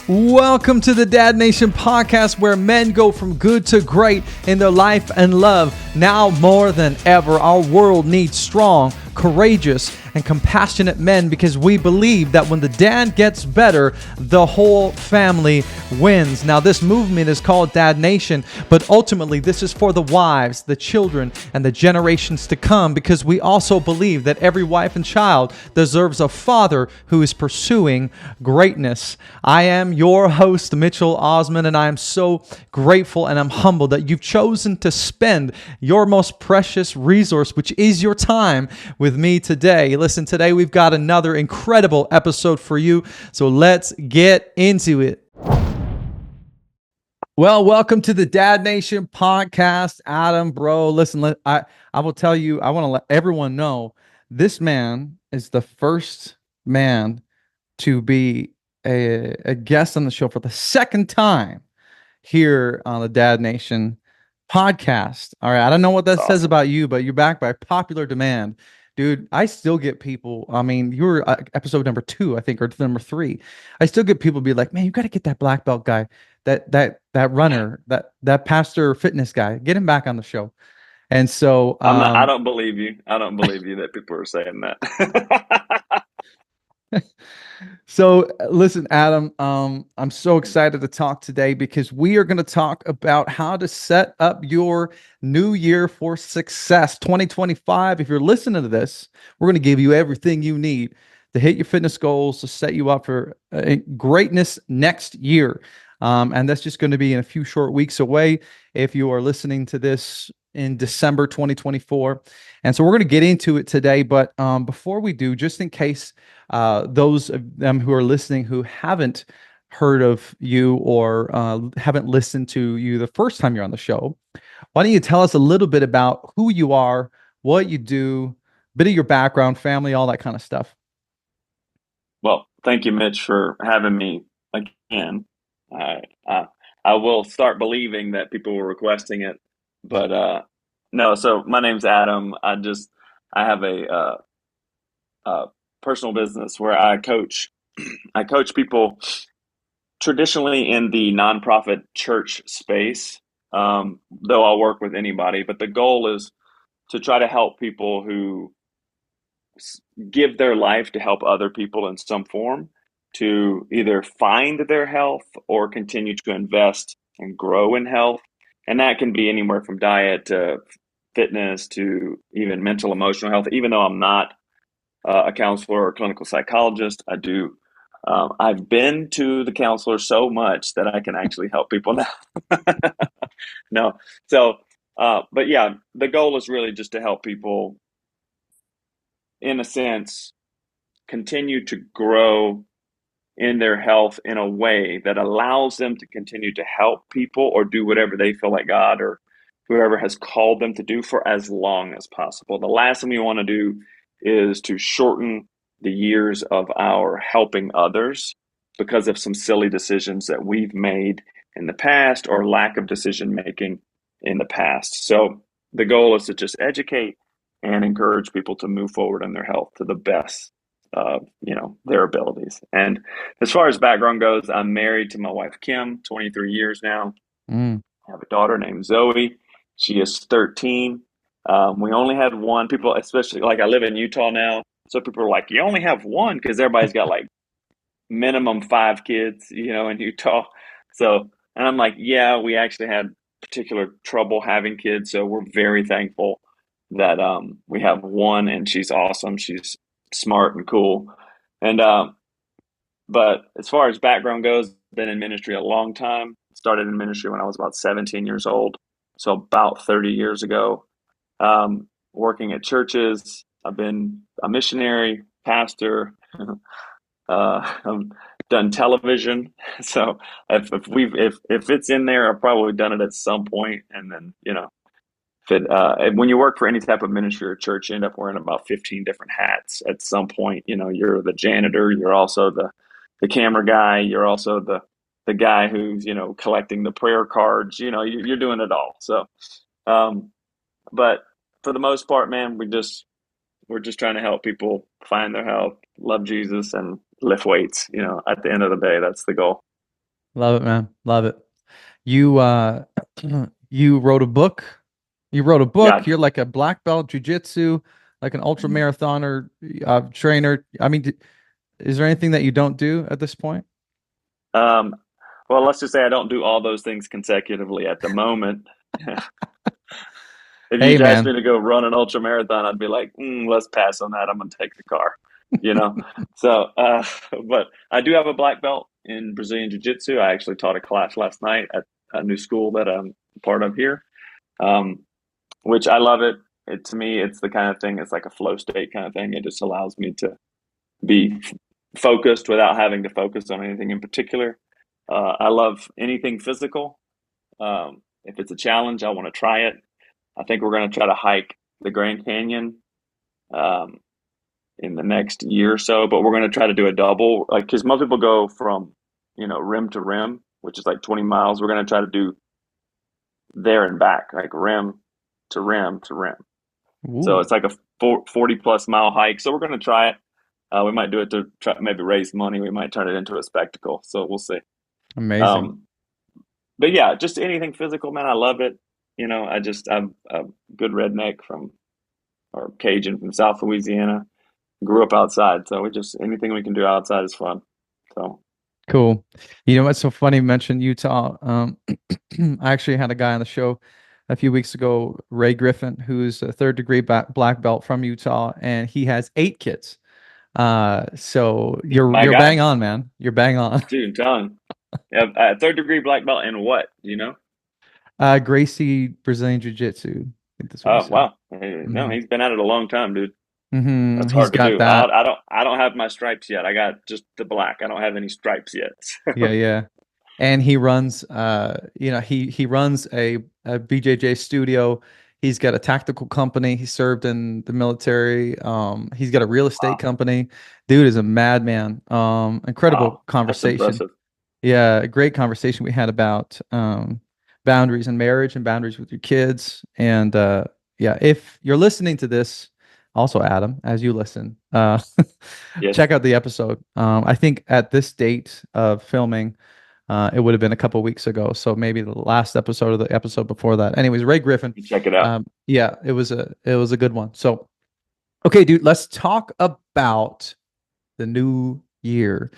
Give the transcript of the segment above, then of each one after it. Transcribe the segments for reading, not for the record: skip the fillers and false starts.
Welcome to the Dad Nation podcast, where men go from good to great in their life and love. Now more than ever, our world needs strong, courageous, and compassionate men, because we believe that when the dad gets better, the whole family wins. Now, this movement is called Dad Nation, but ultimately this is for the wives, the children, and the generations to come, because we also believe that every wife and child deserves a father who is pursuing greatness. I am your host, Mitchell Osman, and I am so grateful and I'm humbled that you've chosen to spend your most precious resource, which is your time, with me today. Listen, today we've got another incredible episode for you, so let's get into it. Well, welcome to the Dad Nation podcast, Adam, bro. Listen, I will tell you, I want to let everyone know this man is the first man to be a guest on the show for the second time here on the Dad Nation podcast. All right, I don't know what that says about you, but you're back by popular demand. Dude, I still get people. I mean, you were episode number 2, I think, or number 3. I still get people be like, "Man, you got to get that black belt guy, that runner, that pastor fitness guy. Get him back on the show." And so, I don't believe you. I don't believe you that people are saying that. So listen, Adam, I'm so excited to talk today because we are going to talk about how to set up your new year for success, 2025. If you're listening to this, we're going to give you everything you need to hit your fitness goals, to set you up for greatness next year. And that's just going to be in a few short weeks away if you are listening to this in December 2024. And so we're going to get into it today. But before we do, just in case those of them who are listening who haven't heard of you or haven't listened to you the first time you're on the show, why don't you tell us a little bit about who you are, what you do, a bit of your background, family, all that kind of stuff. Well, thank you, Mitch, for having me again. I will start believing that people were requesting it, but no. So my name's Adam. I have a personal business where I coach. I coach people traditionally in the nonprofit church space. Though I'll work with anybody, but the goal is to try to help people who give their life to help other people in some form, to either find their health or continue to invest and grow in health. And that can be anywhere from diet to fitness to even mental, emotional health. Even though I'm not a counselor or a clinical psychologist, I do. I've been to the counselor so much that I can actually help people now. No. So, but yeah, the goal is really just to help people, in a sense, continue to grow in their health in a way that allows them to continue to help people or do whatever they feel like God or whoever has called them to do for as long as possible. The last thing we want to do is to shorten the years of our helping others because of some silly decisions that we've made in the past or lack of decision making in the past. So the goal is to just educate and encourage people to move forward in their health to the best of their abilities. And as far as background goes, I'm married to my wife Kim, 23 years now. I have a daughter named Zoe. She is 13. We only had one. People, especially like I live in Utah now, so people are like, "You only have one," because everybody's got like minimum 5 kids, in Utah. So, and I'm like, yeah, we actually had particular trouble having kids, so we're very thankful that we have one, and she's awesome. She's smart and cool. And but as far as background goes, been in ministry a long time. Started in ministry when I was about 17 years old, so about 30 years ago. Working at churches. I've been a missionary, pastor. I've done television. So if it's in there, I've probably done it at some point. And then when you work for any type of ministry or church, you end up wearing about 15 different hats at some point. You're the janitor, you're also the camera guy, you're also the guy who's, collecting the prayer cards, you're doing it all. So, but for the most part, man, we're just trying to help people find their health, love Jesus, and lift weights. At the end of the day, that's the goal. Love it, man. Love it. You you wrote a book. You wrote a book. Yeah. You're like a black belt jujitsu, like an ultra marathoner trainer. I mean, is there anything that you don't do at this point? Um, well, let's just say I don't do all those things consecutively at the moment. If Hey, you'd asked man. me to go run an ultra marathon, I'd be like, let's pass on that. I'm going to take the car, you know? So, but I do have a black belt in Brazilian Jiu Jitsu. I actually taught a class last night at a new school that I'm part of here, um, which I love it. To me, it's the kind of thing, it's like a flow state kind of thing. It just allows me to be focused without having to focus on anything in particular. I love anything physical. If it's a challenge, I want to try it. I think we're going to try to hike the Grand Canyon um, in the next year or so, but we're going to try to do a double, like because most people go from rim to rim, which is like 20 miles. We're going to try to do there and back, like rim to rim to rim. So Ooh, it's like a 40 plus mile hike. So we're going to try it. We might do it to try maybe raise money. We might turn it into a spectacle. So we'll see. amazing. Um, but yeah, just anything physical, man. I love it. I'm a good redneck from or Cajun from South Louisiana. Grew up outside, so we just anything we can do outside is fun. So Cool. You know what's so funny? You mentioned Utah. I actually had a guy on the show a few weeks ago, Ray Griffin, who's a third degree black belt from Utah, and he has 8 kids. So my you're guy, bang on, man. You're bang on. dude, I'm telling you, yeah, third degree black belt in what? Do you know? Gracie Brazilian Jiu-Jitsu. I think that's what he Oh said. wow, no, Hmm he's been at it a long time, dude. That's He's hard to got do. that. I don't have my stripes yet. I got just the black. I don't have any stripes yet. Yeah, yeah. And he runs he runs a BJJ studio. He's got a tactical company. He served in the military. He's got a real estate Wow, company. Dude is a madman. Incredible wow, that's conversation. impressive. Yeah, a great conversation we had about boundaries in marriage and boundaries with your kids. And yeah, if you're listening to this, also Adam, as you listen, Yes, check out the episode. I think at this date of filming, it would have been a couple weeks ago, so maybe the last episode or the episode before that. Anyways, Ray Griffin. you check it out. Yeah, it was a good one. So, okay, dude, let's talk about the new year.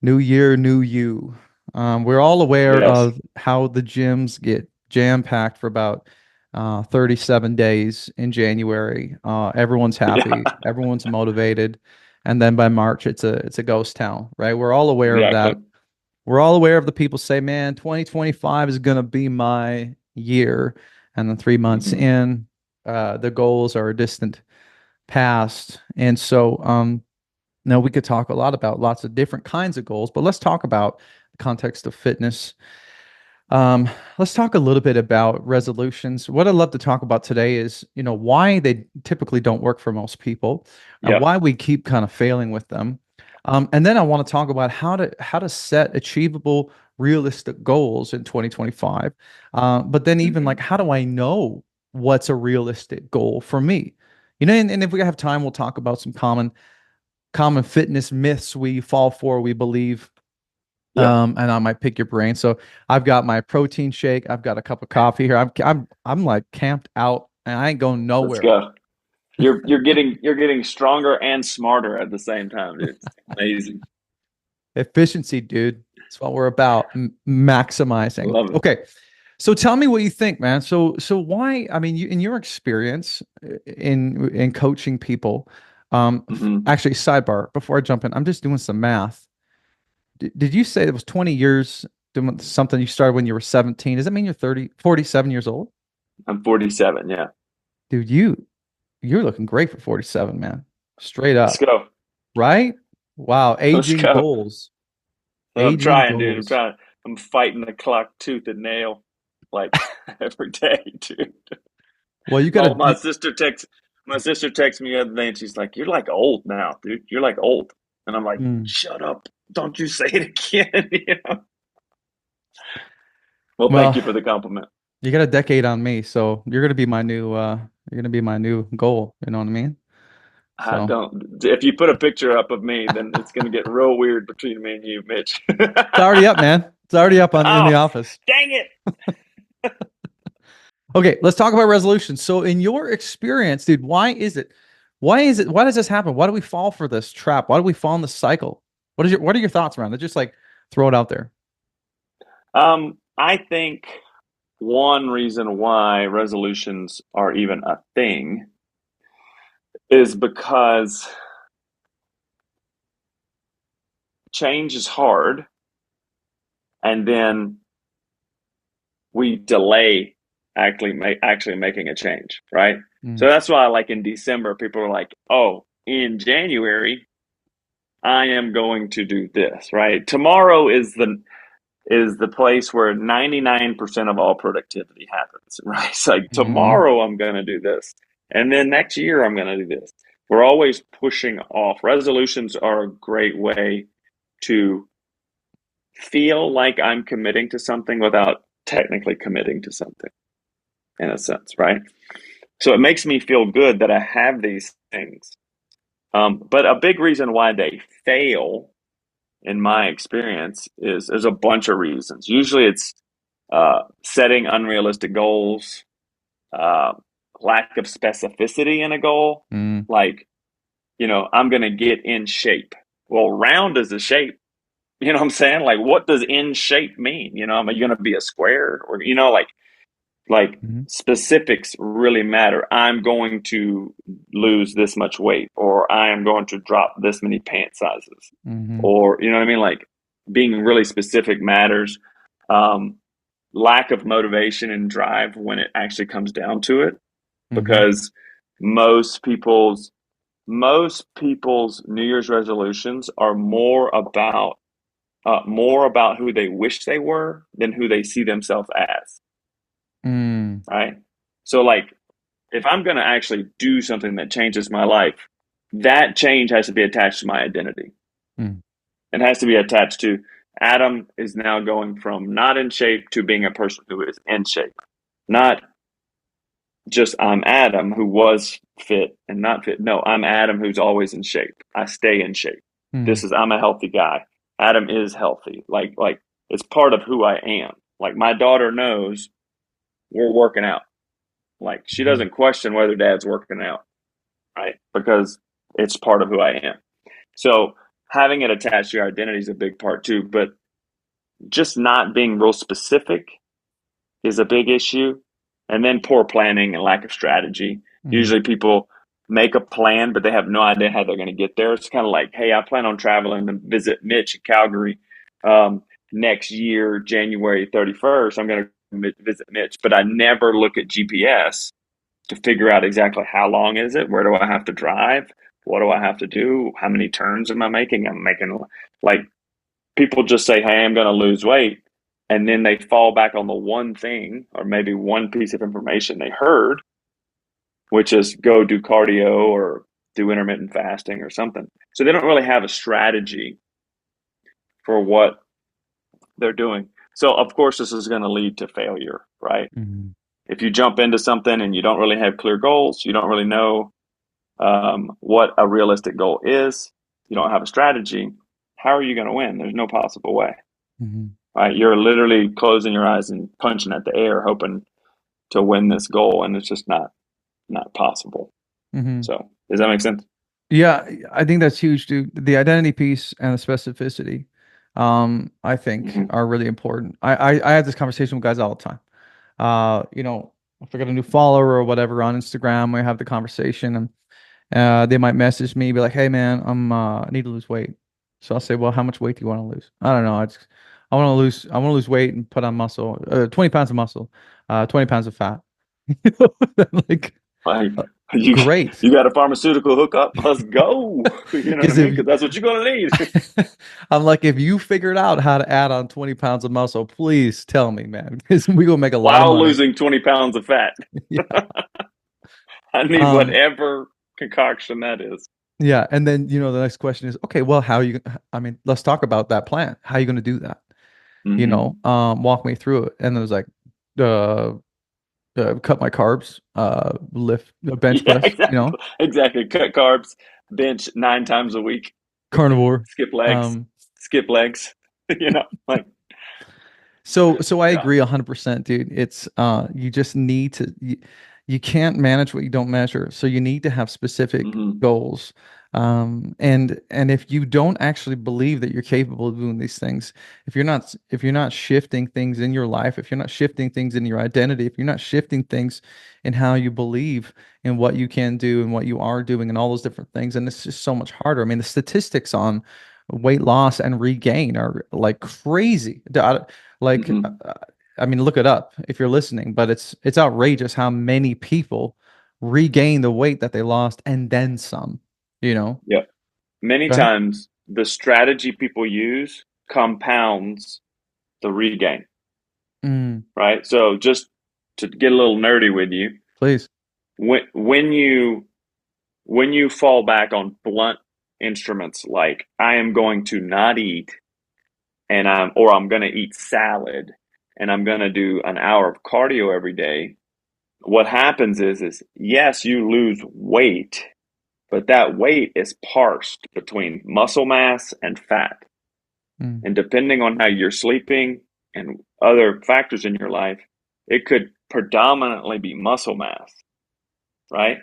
New year, new you. We're all aware Yes, of how the gyms get jam-packed for about 37 days in January. Everyone's yeah, happy, everyone's motivated, and then by March it's a ghost town, right? We're all aware of exactly. that. We're all aware of the people say, man, 2025 is gonna be my year, and then 3 months Hmm. in, the goals are a distant past, and so now, we could talk a lot about lots of different kinds of goals, but let's talk about the context of fitness. Um, let's talk a little bit about resolutions. What I'd love to talk about today is, why they typically don't work for most people, Yeah. why we keep kind of failing with them. And then I want to talk about how to set achievable, realistic goals in 2025. But then even like, Hmm. how do I know what's a realistic goal for me? And if we have time, we'll talk about some common fitness myths we fall for, we believe. Yeah. And I might pick your brain. So I've got my protein shake. I've got a cup of coffee here. I'm like camped out, and I ain't going Let's nowhere. go. You're getting stronger and smarter at the same time, dude. It's amazing. Efficiency, dude. That's what we're about. Maximizing. Love it. Okay. So tell me what you think, man. So why? I mean, in your experience in coaching people, Hmm. actually, sidebar before I jump in, I'm just doing some math. Did you say it was 20 years doing something you started when you were 17? Does that mean you're 47 years old? I'm 47. Yeah. Dude, you're looking great for 47, man. Straight Let's up. go. Right? Wow, Let's aging go. goals. I'm Aging trying, dude. I'm goals. trying. I'm fighting the clock tooth and nail like every day, dude. Well, you My gotta my sister texts my sister texts me the other day and she's like, "You're like old now, dude. You're like old." And I'm like, mm, "Shut up. Don't you say it again." Well, thank well, you for the compliment. you got a decade on me, so you're gonna be my new goal. You know what I mean? I So don't. If you put a picture up of me, then it's going to get real weird between me and you, Mitch. it's already up, man. It's already up in the Oh, office. dang it. Okay, let's talk about resolutions. So in your experience, dude, why is it? Why does this happen? Why do we fall for this trap? Why do we fall in this cycle? What are your thoughts around it? Just like throw it out there. I think one reason why resolutions are even a thing is because change is hard, and then we delay actually making a change, right? So Mm. that's why, like in December, people are like, "Oh, in January, I am going to do this." Right? Tomorrow is the place where 99% of all productivity happens. Right? It's like Hmm. tomorrow I'm going to do this, and then next year I'm going to do this. We're always pushing off. Resolutions are a great way to feel like I'm committing to something without technically committing to something, in a sense, right? So it makes me feel good that I have these things. But a big reason why they fail, in my experience, is there's a bunch of reasons. Usually it's setting unrealistic goals, uh, lack of specificity in a goal. Mm. Like, I'm going to get in shape. Well, round is a shape. You know what I'm saying? Like, what does in shape mean? Am I going to be a square? Or, like Hmm. specifics really matter. I'm going to lose this much weight, or I am going to drop this many pant sizes, Hmm. or you know what I mean? Like being really specific matters. Um, Lack of motivation and drive when it actually comes down to it, Hmm. because most people's most people's New Year's resolutions are more about who they wish they were than who they see themselves as, Mm. right? So, like, if I'm going to actually do something that changes my life, that change has to be attached to my identity. Mm. It has to be attached to Adam is now going from not in shape to being a person who is in shape. Not just I'm Adam who was fit and not fit. No, I'm Adam who's always in shape. I stay in shape. Mm. I'm a healthy guy. Adam is healthy. Like it's part of who I am. Like my daughter knows we're working out. Like she Hmm. doesn't question whether dad's working out, right? Because it's part of who I am. So having it attached to your identity is a big part too, but just not being real specific is a big issue. And then poor planning and lack of strategy. Hmm. Usually people make a plan, but they have no idea how they're going to get there. It's kind of like, hey, I plan on traveling to visit Mitch in Calgary next year, January 31st. I'm going to visit Mitch, but I never look at GPS to figure out exactly how long is it? Where do I have to drive? What do I have to do? How many turns am I making? I'm making like people just say, hey, I'm going to lose weight. And then they fall back on the one thing or maybe one piece of information they heard, which is go do cardio or do intermittent fasting or something. So they don't really have a strategy for what they're doing. So, of course, this is going to lead to failure, right? Hmm. If you jump into something and you don't really have clear goals, you don't really know what a realistic goal is, you don't have a strategy, how are you going to win? There's no possible way. Hmm. Right? You're literally closing your eyes and punching at the air, hoping to win this goal, and it's just not possible. Hmm. So, does that make sense? Yeah, I think that's huge, dude. The identity piece and the specificity, I think Mm-hmm. are really important. I have this conversation with guys all the time. If I got a new follower or whatever on Instagram, we have the conversation and they might message me, be like, "Hey man, I need to lose weight." So I'll say, "Well, how much weight do you want to lose?" I don't know. I want to lose weight and put on muscle, 20 pounds of muscle, 20 pounds of fat. Like, Like uh, you, great. you got a pharmaceutical hookup. Let's go. You know what I Because mean? if Because that's what you're gonna need. I'm like, if you figured out how to add on 20 pounds of muscle, please tell me, man, because we will make a lot of While money. losing 20 pounds of fat, Yeah. I need Um, whatever concoction that is. yeah. And then, the next question is, okay, well, I mean, let's talk about that plan. How are you going to do that? Mm-hmm. Walk me through it. And it was like, uh, cut my carbs, lift, bench Yeah, press, exactly. Exactly. Cut carbs, bench 9 times a week, carnivore. skip legs, Um, skip legs. Like So I Yeah. agree 100%, dude. It's you just need to you can't manage what you don't measure. So you need to have specific Hmm. goals. And if you don't actually believe that you're capable of doing these things, if you're not shifting things in your life, if you're not shifting things in your identity, if you're not shifting things in how you believe in what you can do and what you are doing and all those different things, and it's just so much harder. I mean, the statistics on weight loss and regain are like crazy. Like, Hmm. I mean, look it up if you're listening, but it's outrageous how many people regain the weight that they lost and then some, you know? Yeah. Many Go ahead. times the strategy people use compounds the regain, Mm, right? So just to get a little nerdy with you, please. when you fall back on blunt instruments like I am going to not eat I'm going to eat salad and I'm going to do an hour of cardio every day, what happens is yes, you lose weight, but that weight is parsed between muscle mass and fat. Mm, And depending on how you're sleeping and other factors in your life, it could predominantly be muscle mass, right?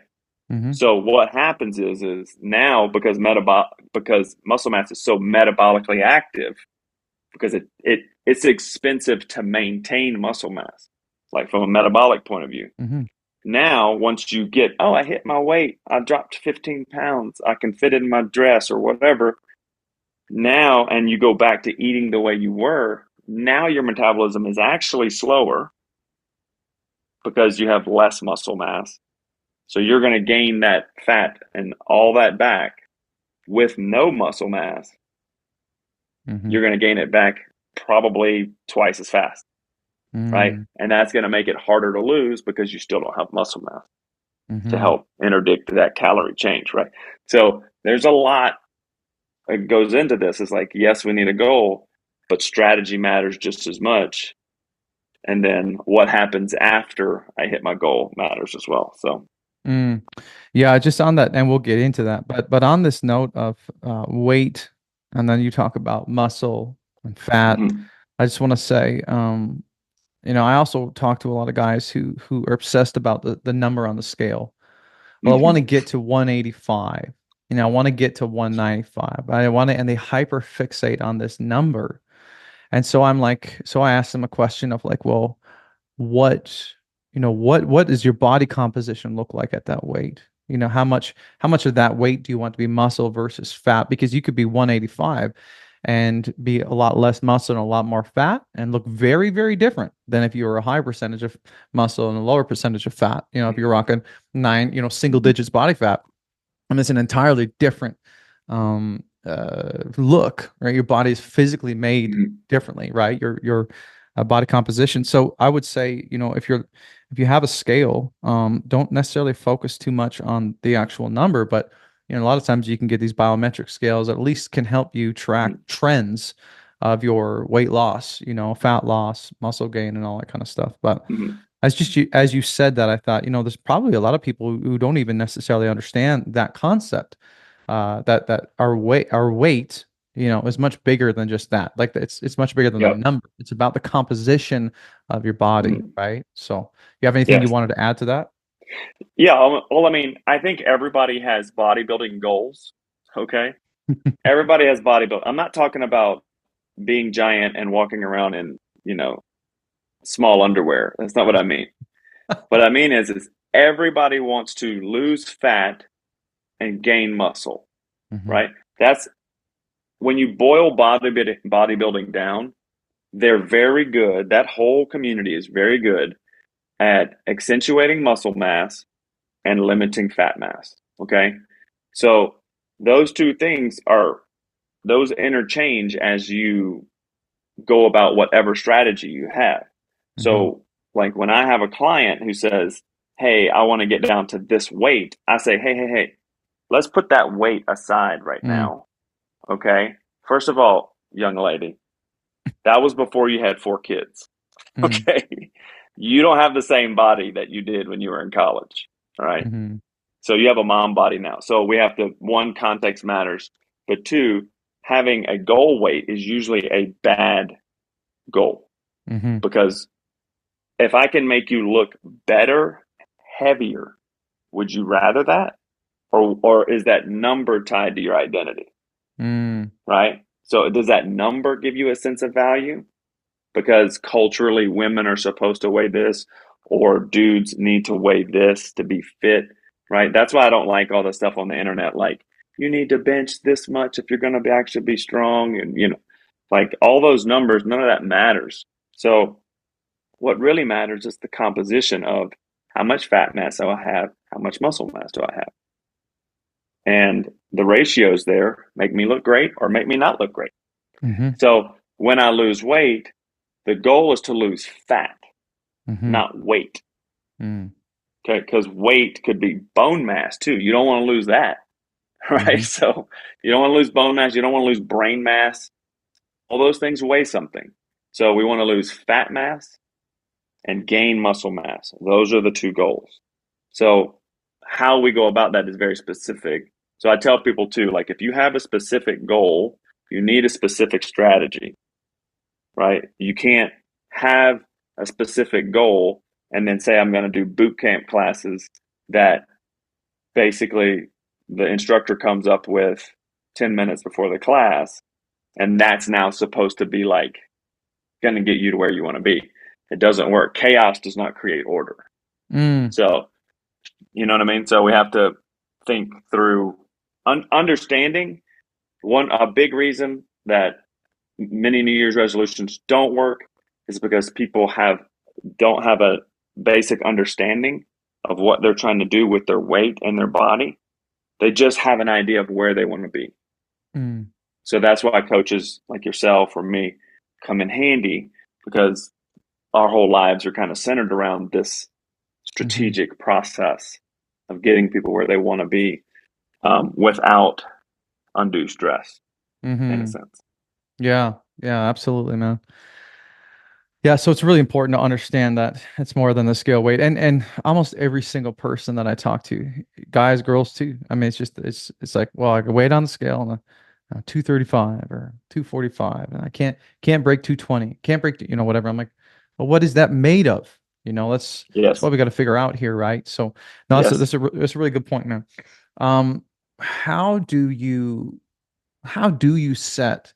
mm-hmm, So what happens is now because muscle mass is so metabolically active, because it's expensive to maintain muscle mass, like from a metabolic point of view. mm-hmm, Now, once you get, oh, I hit my weight, I dropped 15 pounds, I can fit in my dress or whatever. Now, and you go back to eating the way you were, now your metabolism is actually slower because you have less muscle mass. So you're going to gain that fat and all that back with no muscle mass. mm-hmm, You're going to gain it back probably twice as fast, right? mm, And that's going to make it harder to lose because you still don't have muscle mass to mm-hmm, help interdict that calorie change, right? So there's a lot that goes into this. It's like, yes, we need a goal, but strategy matters just as much. And then what happens after I hit my goal matters as well. So, mm. Yeah, just on that, and we'll get into that. But on this note of weight, and then you talk about muscle and fat, mhm, I just want to say, I also talk to a lot of guys who are obsessed about the number on the scale. Well, I want to mhm, get to 185. I want to get to 195. And they hyper fixate on this number. And so I asked them a question of like, well, what, what does your body composition look like at that weight? How much of that weight do you want to be muscle versus fat? Because you could be 185 and be a lot less muscle and a lot more fat and look very, very different than if you were a high percentage of muscle and a lower percentage of fat. If you're rocking nine, single mhm, digits body fat, and it's an entirely different look, right? Your body is physically made mhm, differently, right? Your body composition. So I would say, if you have a scale, don't necessarily focus too much on the actual number, but a lot of times you can get these biometric scales that at least can help you track mhm, trends of your weight loss, fat loss, muscle gain, and all that kind of stuff. But mhm. as you said that, I thought, there's probably a lot of people who don't even necessarily understand that concept. That our weight, is much bigger than just that. Like it's much bigger than the Yep. number. It's about the composition of your body, Mhm. right? So, you have anything you Yes. wanted to add to that? Yeah. Well, I mean, I think everybody has bodybuilding goals. Okay. Everybody has bodybuilding. I'm not talking about being giant and walking around in, you know, small underwear. That's not what I mean. What I mean is everybody wants to lose fat and gain muscle, Hmm. right? That's when you boil bodybuilding down, they're very good. That whole community is very good at accentuating muscle mass and limiting fat mass. Okay. So those two things those interchange as you go about whatever strategy you have. Hmm. So, like when I have a client who says, hey, I want to get down to this weight, I say, hey, let's put that weight aside right Mm, now. Okay. First of all, young lady, that was before you had 4 kids. mm, Okay. You don't have the same body that you did when you were in college. All right. hmm. So you have a mom body now. So we have to, one, context matters, but two, having a goal weight is usually a bad goal. Mm-hmm. because if I can make you look better, heavier, would you rather that? Or is that number tied to your identity? Mm. Right? So does that number give you a sense of value? Because culturally women are supposed to weigh this, or dudes need to weigh this to be fit, right? That's why I don't like all the stuff on the internet, like you need to bench this much if you're going to actually be strong, and like all those numbers, none of that matters. So what really matters is the composition of how much fat mass do I have, how much muscle mass do I have, and the ratios there make me look great or make me not look great. Mm-hmm. So when I lose weight, the goal is to lose fat, Mm-hmm. not weight. Mm. Okay, because weight could be bone mass too. You don't want to lose that, right? Mm-hmm. So you don't want to lose bone mass. You don't want to lose brain mass. All those things weigh something. So we want to lose fat mass and gain muscle mass. Those are the two goals. So how we go about that is very specific. So I tell people too, like if you have a specific goal, you need a specific strategy, right? You can't have a specific goal and then say I'm going to do boot camp classes that basically the instructor comes up with 10 minutes before the class, and that's now supposed to be like going to get you to where you want to be. It doesn't work. Chaos does not create order. Mm. So you know what I mean? So we have to think through understanding a big reason that many New Year's resolutions don't work is because people don't have a basic understanding of what they're trying to do with their weight and their body. They just have an idea of where they want to be. Mm. So that's why coaches like yourself or me come in handy, because our whole lives are kind of centered around this Mm-hmm. strategic process of getting people where they want to be, without undue stress, in a Mm-hmm. sense. Yeah. Yeah, absolutely, man. Yeah, so it's really important to understand that it's more than the scale weight, and almost every single person that I talk to, guys, girls too. I mean, it's like, well, I can weight on the scale and 235 or 245, and I can't break 220, can't break, whatever. I'm like, well, what is that made of? That's Yes. what we got to figure out here, right? So, no, Yes. that's a really good point, man. Um, how do you set,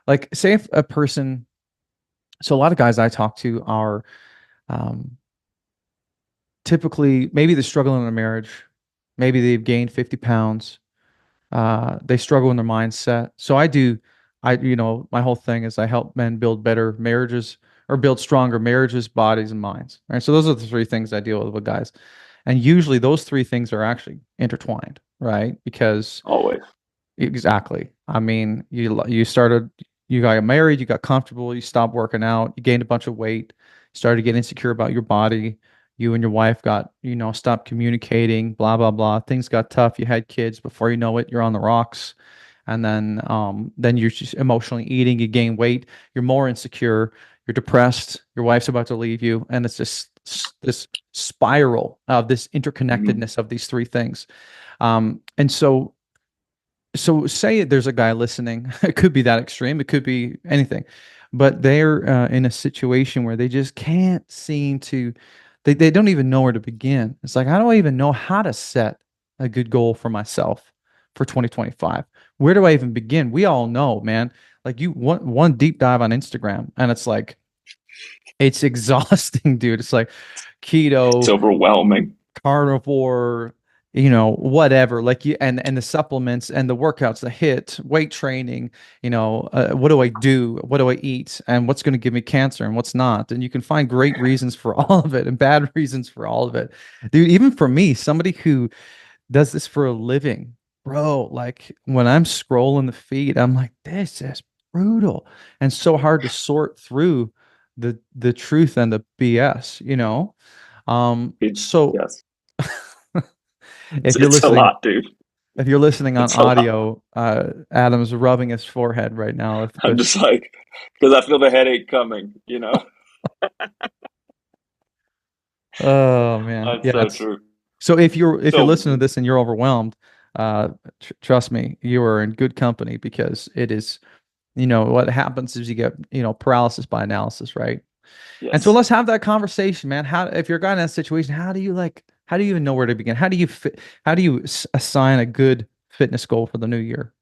like, say if a person, so a lot of guys I talk to are um, typically, maybe they're struggling in a marriage. Maybe they've gained 50 pounds. They struggle in their mindset. So my whole thing is I help men build better marriages or build stronger marriages, bodies, and minds. Right. So those are the three things I deal with guys. And usually those three things are actually intertwined, right? Because Always. exactly. I mean, you got married, you got comfortable, you stopped working out, you gained a bunch of weight, started to get insecure about your body. You and your wife stopped communicating, blah, blah, blah. Things got tough. You had kids. Before you know it, you're on the rocks. And then you're just emotionally eating, you gain weight, you're more insecure, you're depressed, your wife's about to leave you. And it's just this spiral of this Mm-hmm. interconnectedness of these three things. And so say there's a guy listening. It could be that extreme. It could be anything, but they're in a situation where they just can't seem to. They don't even know where to begin. It's like, how do I even know how to set a good goal for myself for 2025? Where do I even begin? We all know, man. Like you one deep dive on Instagram, and it's like it's exhausting, dude. It's like It's keto, overwhelming. carnivore, whatever, like you and the supplements and the workouts, the hit weight training, what do I do, what do I eat, and what's going to give me cancer and what's not. And you can find great reasons for all of it and bad reasons for all of it, dude. Even for me, somebody who does this for a living, bro, like when I'm scrolling the feed, I'm like, this is brutal and so hard to sort through the truth and the BS. So Yes. if you're It's a listening, lot, dude. if you're listening on It's a lot. audio, Adam's rubbing his forehead right now I'm with just like, because I feel the headache coming. oh man, That's yeah. so It's true. so if you're So, listening to this and you're overwhelmed, trust me, you are in good company because it is. What happens is you get paralysis by analysis, right? And so Yes. let's have that conversation, man. How, if you're a guy in that situation, how do you even know where to begin? How do you assign a good fitness goal for the new year?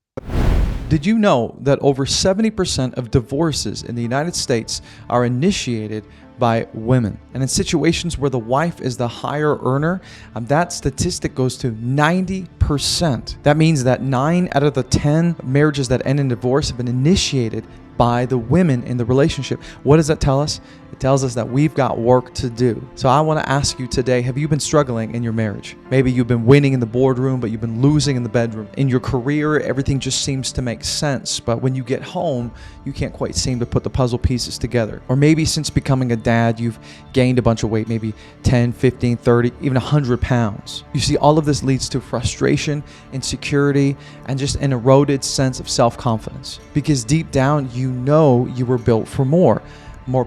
Did you know that over 70% of divorces in the United States are initiated by women? And in situations where the wife is the higher earner, that statistic goes to 90%. That means that 9 out of the 10 marriages that end in divorce have been initiated by the women in the relationship. What does that tell us? It tells us that we've got work to do. So I want to ask you today, have you been struggling in your marriage? Maybe you've been winning in the boardroom, but you've been losing in the bedroom. In your career, everything just seems to make sense, but when you get home, you can't quite seem to put the puzzle pieces together. Or maybe since becoming a dad, you've gained a bunch of weight, maybe 10, 15, 30, even 100 pounds. You see, all of this leads to frustration, insecurity, and just an eroded sense of self-confidence. Because deep down, you know you were built for more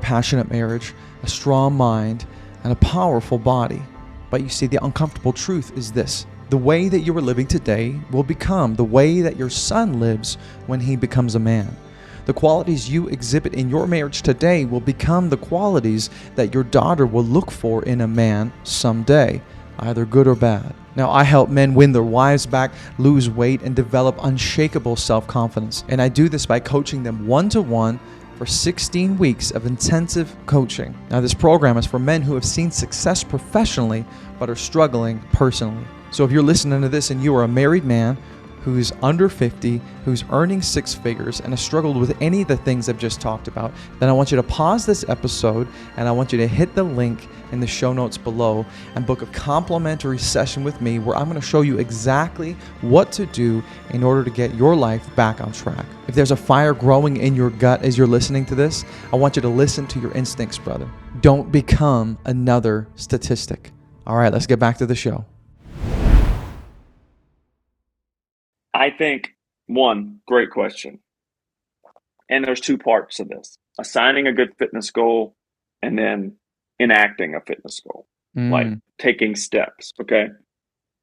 passionate marriage, a strong mind, and a powerful body. But you see, the uncomfortable truth is this: the way that you are living today will become the way that your son lives when he becomes a man. The qualities you exhibit in your marriage today will become the qualities that your daughter will look for in a man someday, either good or bad. Now, I help men win their wives back, lose weight, and develop unshakable self-confidence. And I do this by coaching them one-to-one for 16 weeks of intensive coaching. Now, this program is for men who have seen success professionally but are struggling personally. So if you're listening to this and you are a married man who's under 50, who's earning 6 figures, and has struggled with any of the things I've just talked about, then I want you to pause this episode and I want you to hit the link in the show notes below and book a complimentary session with me where I'm going to show you exactly what to do in order to get your life back on track. If there's a fire growing in your gut as you're listening to this, I want you to listen to your instincts, brother. Don't become another statistic. All right, let's get back to the show. I think, one, great question. And there's 2 parts to this: assigning a good fitness goal and then enacting a fitness goal, like taking steps. Okay.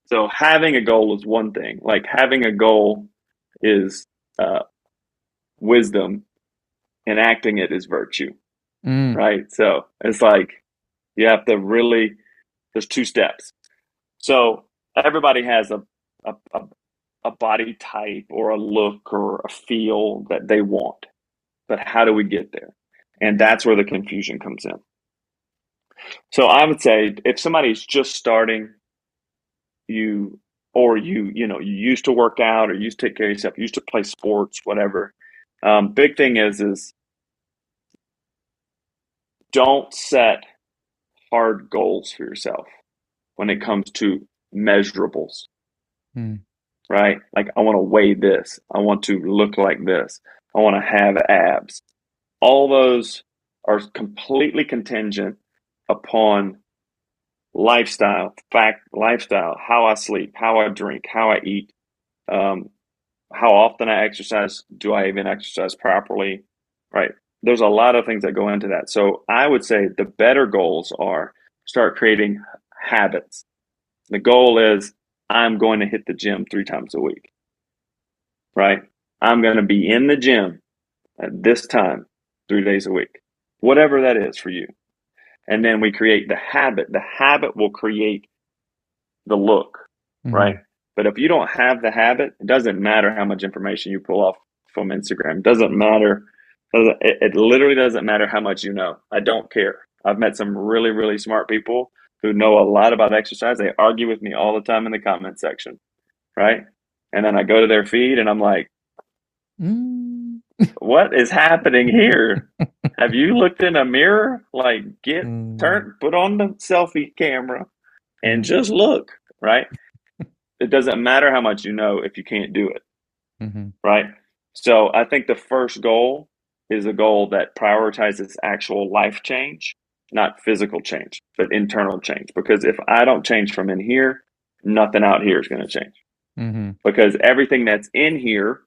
So having a goal is one thing. Like, having a goal is wisdom, enacting it is virtue, right? So it's like you have to really, there's 2 steps. So everybody has a body type or a look or a feel that they want. But how do we get there? And that's where the confusion comes in. So I would say if somebody's just starting, you used to work out or you used to take care of yourself, you used to play sports, whatever. Big thing is don't set hard goals for yourself when it comes to measurables, right? Like, I want to weigh this. I want to look like this. I want to have abs. All those are completely contingent upon lifestyle, how I sleep, how I drink, how I eat, how often I exercise, do I even exercise properly, right? There's a lot of things that go into that. So I would say the better goals are start creating habits. The goal is, I'm going to hit the gym 3 times a week, right? I'm going to be in the gym at this time 3 days a week, whatever that is for you. And then we create the habit. The habit will create the look, right? But if you don't have the habit, it doesn't matter how much information you pull off from Instagram. It doesn't matter. It literally doesn't matter how much you know. I don't care. I've met some really, really smart people who know a lot about exercise. They argue with me all the time in the comment section, right? And then I go to their feed and I'm like, what is happening here? Have you looked in a mirror? Like, put on the selfie camera and just look, right? It doesn't matter how much you know if you can't do it, right? So I think the first goal is a goal that prioritizes actual life change, not physical change, but internal change. Because if I don't change from in here, nothing out here is going to change. Because everything that's in here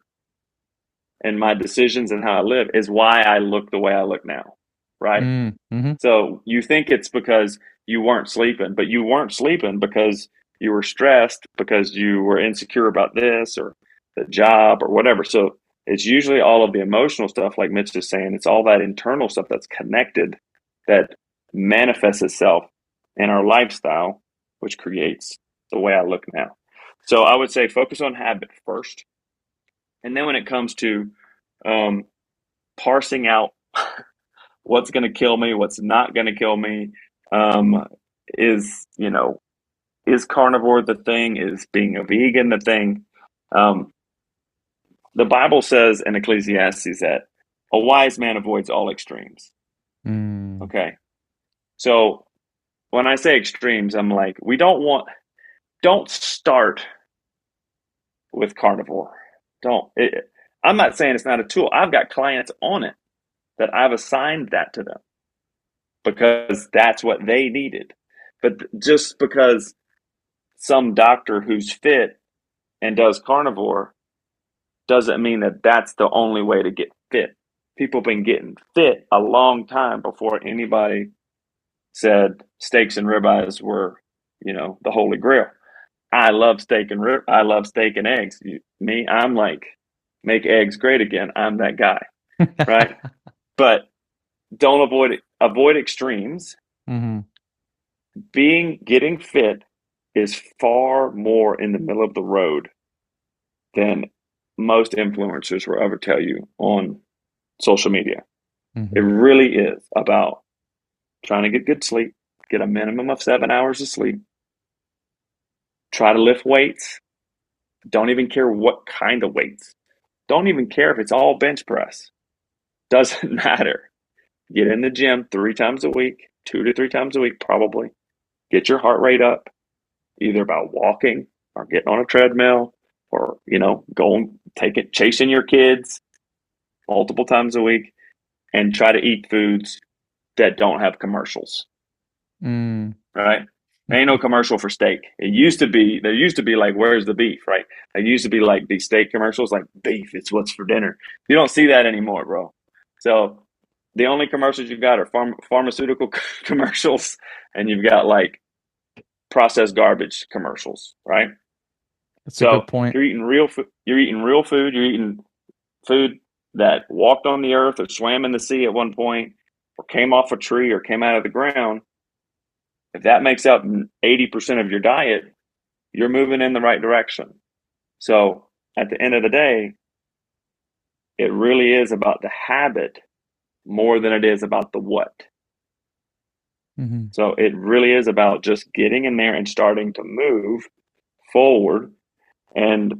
and my decisions and how I live is why I look the way I look now, right? So you think it's because you weren't sleeping, but you weren't sleeping because you were stressed, because you were insecure about this or the job or whatever. So it's usually all of the emotional stuff, like Mitch is saying. It's all that internal stuff that's connected that manifests itself in our lifestyle, which creates the way I look now. So I would say focus on habit first. And then when it comes to parsing out what's going to kill me, what's not going to kill me, um, is, is carnivore the thing? Is being a vegan the thing? Um, the Bible says in Ecclesiastes that a wise man avoids all extremes. Mm. Okay. So when I say extremes, I'm like, don't start with carnivore. I'm not saying it's not a tool. I've got clients on it that I've assigned that to them because that's what they needed. But just because some doctor who's fit and does carnivore doesn't mean that that's the only way to get fit. People have been getting fit a long time before anybody said steaks and ribeyes were, the holy grail. I love steak and I love steak and eggs. I'm like, make eggs great again. I'm that guy, right? But don't avoid extremes. Mm-hmm. Getting fit is far more in the middle of the road than most influencers will ever tell you on social media. It Mm-hmm. really is about trying to get good sleep, get a minimum of 7 hours of sleep, try to lift weights. Don't even care what kind of weights. Don't even care if it's all bench press. Doesn't matter. Get in the gym 3 times a week, 2 to 3 times a week, probably. Get your heart rate up, either by walking or getting on a treadmill or, going, chasing your kids multiple times a week, and try to eat foods that don't have commercials, Mm. right? Ain't no commercial for steak. There used to be like, where's the beef, right? There used to be like these steak commercials, like beef, it's what's for dinner. You don't see that anymore, bro. So the only commercials you've got are pharmaceutical commercials, and you've got like processed garbage commercials, right? That's a good So point. you're eating real food. You're eating real food. You're eating food that walked on the earth or swam in the sea at one point, or came off a tree or came out of the ground. If that makes up 80% of your diet, you're moving in the right direction. So at the end of the day, it really is about the habit more than it is about the what. Mm-hmm. So it really is about just getting in there and starting to move forward and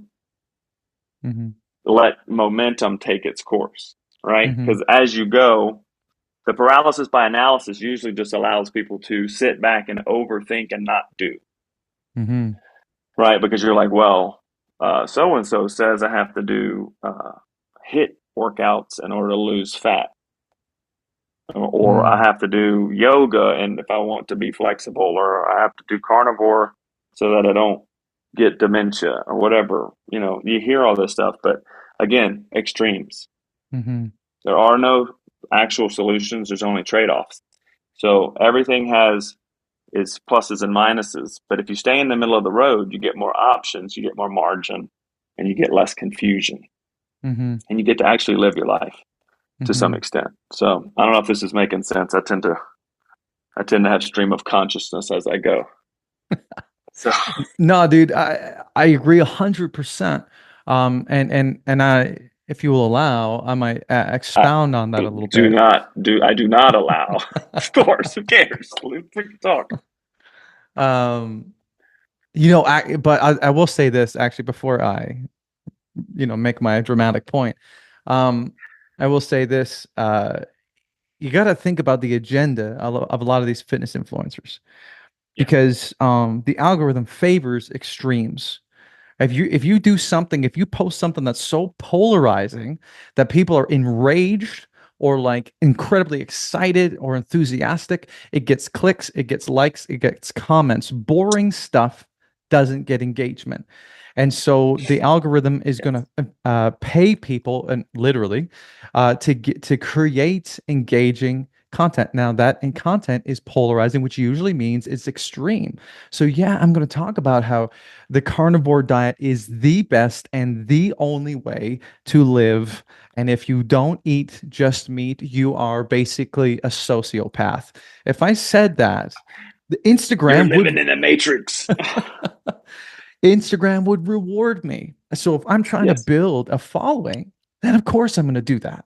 Mm-hmm. let momentum take its course, right? Mm-hmm. Because as you go, the paralysis by analysis usually just allows people to sit back and overthink and not do, Mm-hmm. right? Because you're like, well, so and so says I have to do HIIT workouts in order to lose fat, or I Mm. have to do yoga, and if I want to be flexible, or I have to do carnivore so that I don't get dementia or whatever. You hear all this stuff, but again, extremes. Mm-hmm. There are no actual solutions. There's only trade-offs. So everything has its pluses and minuses. But if you stay in the middle of the road, you get more options, you get more margin, and you get less confusion. Mm-hmm. And you get to actually live your life to some Mm-hmm. extent. So I don't know if this is making sense. I tend to have stream of consciousness as I go. So No, dude, I agree 100%. And if you will allow, I might I expound on that a little do bit. not do I do not allow. Of course, who cares? We can talk. Um, but I will say this actually before I, make my dramatic point. Um, I will say this, you got to think about the agenda of a lot of these fitness influencers Yeah. because the algorithm favors extremes. If you post something that's so polarizing that people are enraged or like incredibly excited or enthusiastic, it gets clicks, it gets likes, it gets comments. Boring stuff doesn't get engagement. And so the algorithm is Yes. going to pay people and literally to create engaging content. Now that in content is polarizing, which usually means it's extreme. So yeah, I'm going to talk about how the carnivore diet is the best and the only way to live. And if you don't eat just meat, you are basically a sociopath. If I said that, the You're Instagram living would in the matrix. Instagram would reward me. So if I'm trying to Yes. build a following, then of course I'm going to do that.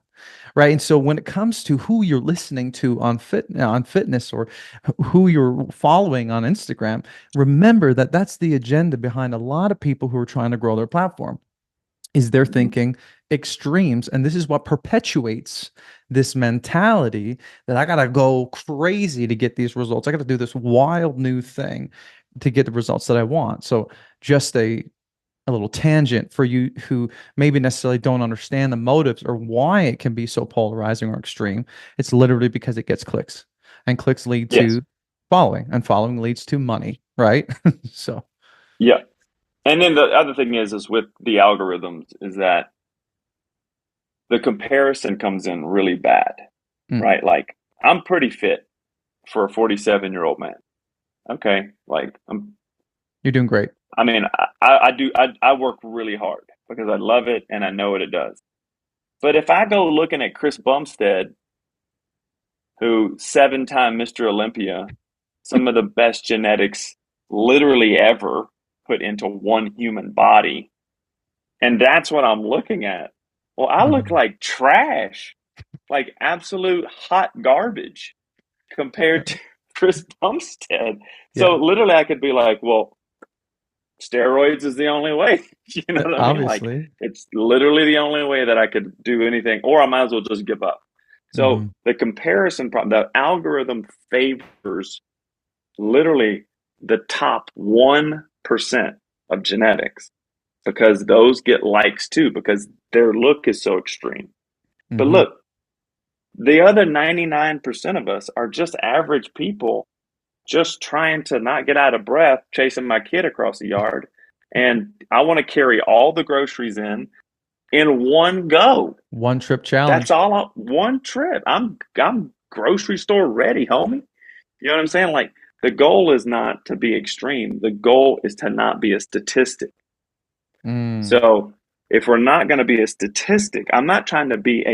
Right. And so when it comes to who you're listening to on fitness or who you're following on Instagram, remember that that's the agenda behind a lot of people who are trying to grow their platform is they're Mhm. thinking extremes. And this is what perpetuates this mentality that I got to go crazy to get these results. I got to do this wild new thing to get the results that I want. So just a little tangent for you who maybe necessarily don't understand the motives or why it can be so polarizing or extreme. It's literally because it gets clicks, and clicks lead Yes. to following, and following leads to money, right? So, Yeah. And then the other thing is with the algorithms is that the comparison comes in really bad, mm, right? Like I'm pretty fit for a 47-year-old man. Okay. you're doing great. I mean, I work really hard because I love it and I know what it does. But if I go looking at Chris Bumstead, who 7-time Mr. Olympia, some of the best genetics literally ever put into one human body, and that's what I'm looking at. Well, I look Mhm. like trash, like absolute hot garbage compared to Chris Bumstead. So Yeah, literally, I could be like, well, steroids is the only way. You know what I mean? Like, obviously. it's literally the only way that I could do anything, or I might as well just give up. So Hmm. the comparison problem, the algorithm favors literally the top 1% of genetics because those get likes too, because their look is so extreme. But Hmm. look, the other 99% of us are just average people just trying to not get out of breath chasing my kid across the yard. And I want to carry all the groceries in one go. One trip That's challenge. all one trip. I'm grocery store ready, homie. You know what I'm saying? Like the goal is not to be extreme. The goal is to not be a statistic. Mm, So if we're not going to be a statistic, I'm not trying to be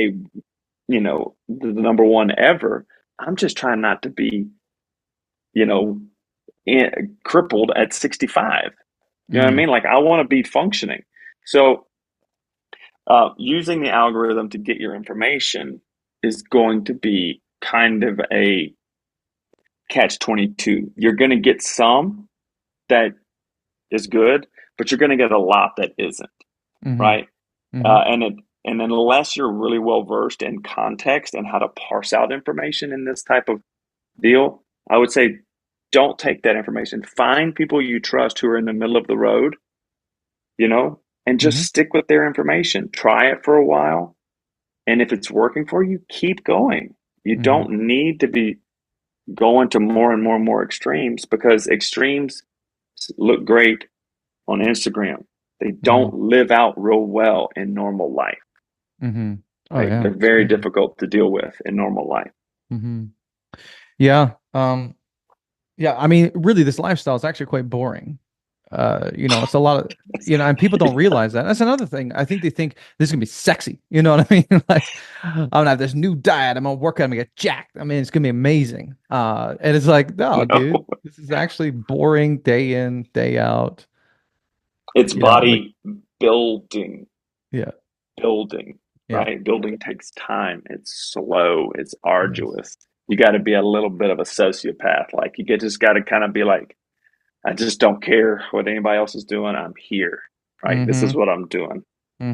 the number one ever. I'm just trying not to be, you know, crippled at 65. You know what I mm, mean? Like I want to be functioning. So using the algorithm to get your information is going to be kind of a catch 22. You're going to get some that is good, but you're going to get a lot that isn't, hmm, right? hmm, And unless you're really well versed in context and how to parse out information in this type of deal, I would say don't take that information. Find people you trust who are in the middle of the road, and just hmm, stick with their information. Try it for a while. And if it's working for you, keep going. You hmm, don't need to be going to more and more and more extremes because extremes look great on Instagram. They hmm, don't live out real well in normal life, hmm. Oh right? yeah, They're it's very crazy. difficult to deal with in normal life. Hmm. Yeah. Yeah, I mean, really, this lifestyle is actually quite boring. It's a lot of, and people don't realize that. That's another thing. I think they think this is gonna be sexy. You know what I mean? Like, I'm gonna have this new diet. I'm gonna work out. I'm gonna get jacked. I mean, it's gonna be amazing. And it's like, no, dude, No, this is actually boring day in, day out. it's Like, body building, yeah, building, yeah, right? Building takes time. It's slow. It's yes, arduous. You got to be a little bit of a sociopath. Like just got to kind of be like, I just don't care what anybody else is doing. I'm here, right? This is mm-hmm, what I'm doing.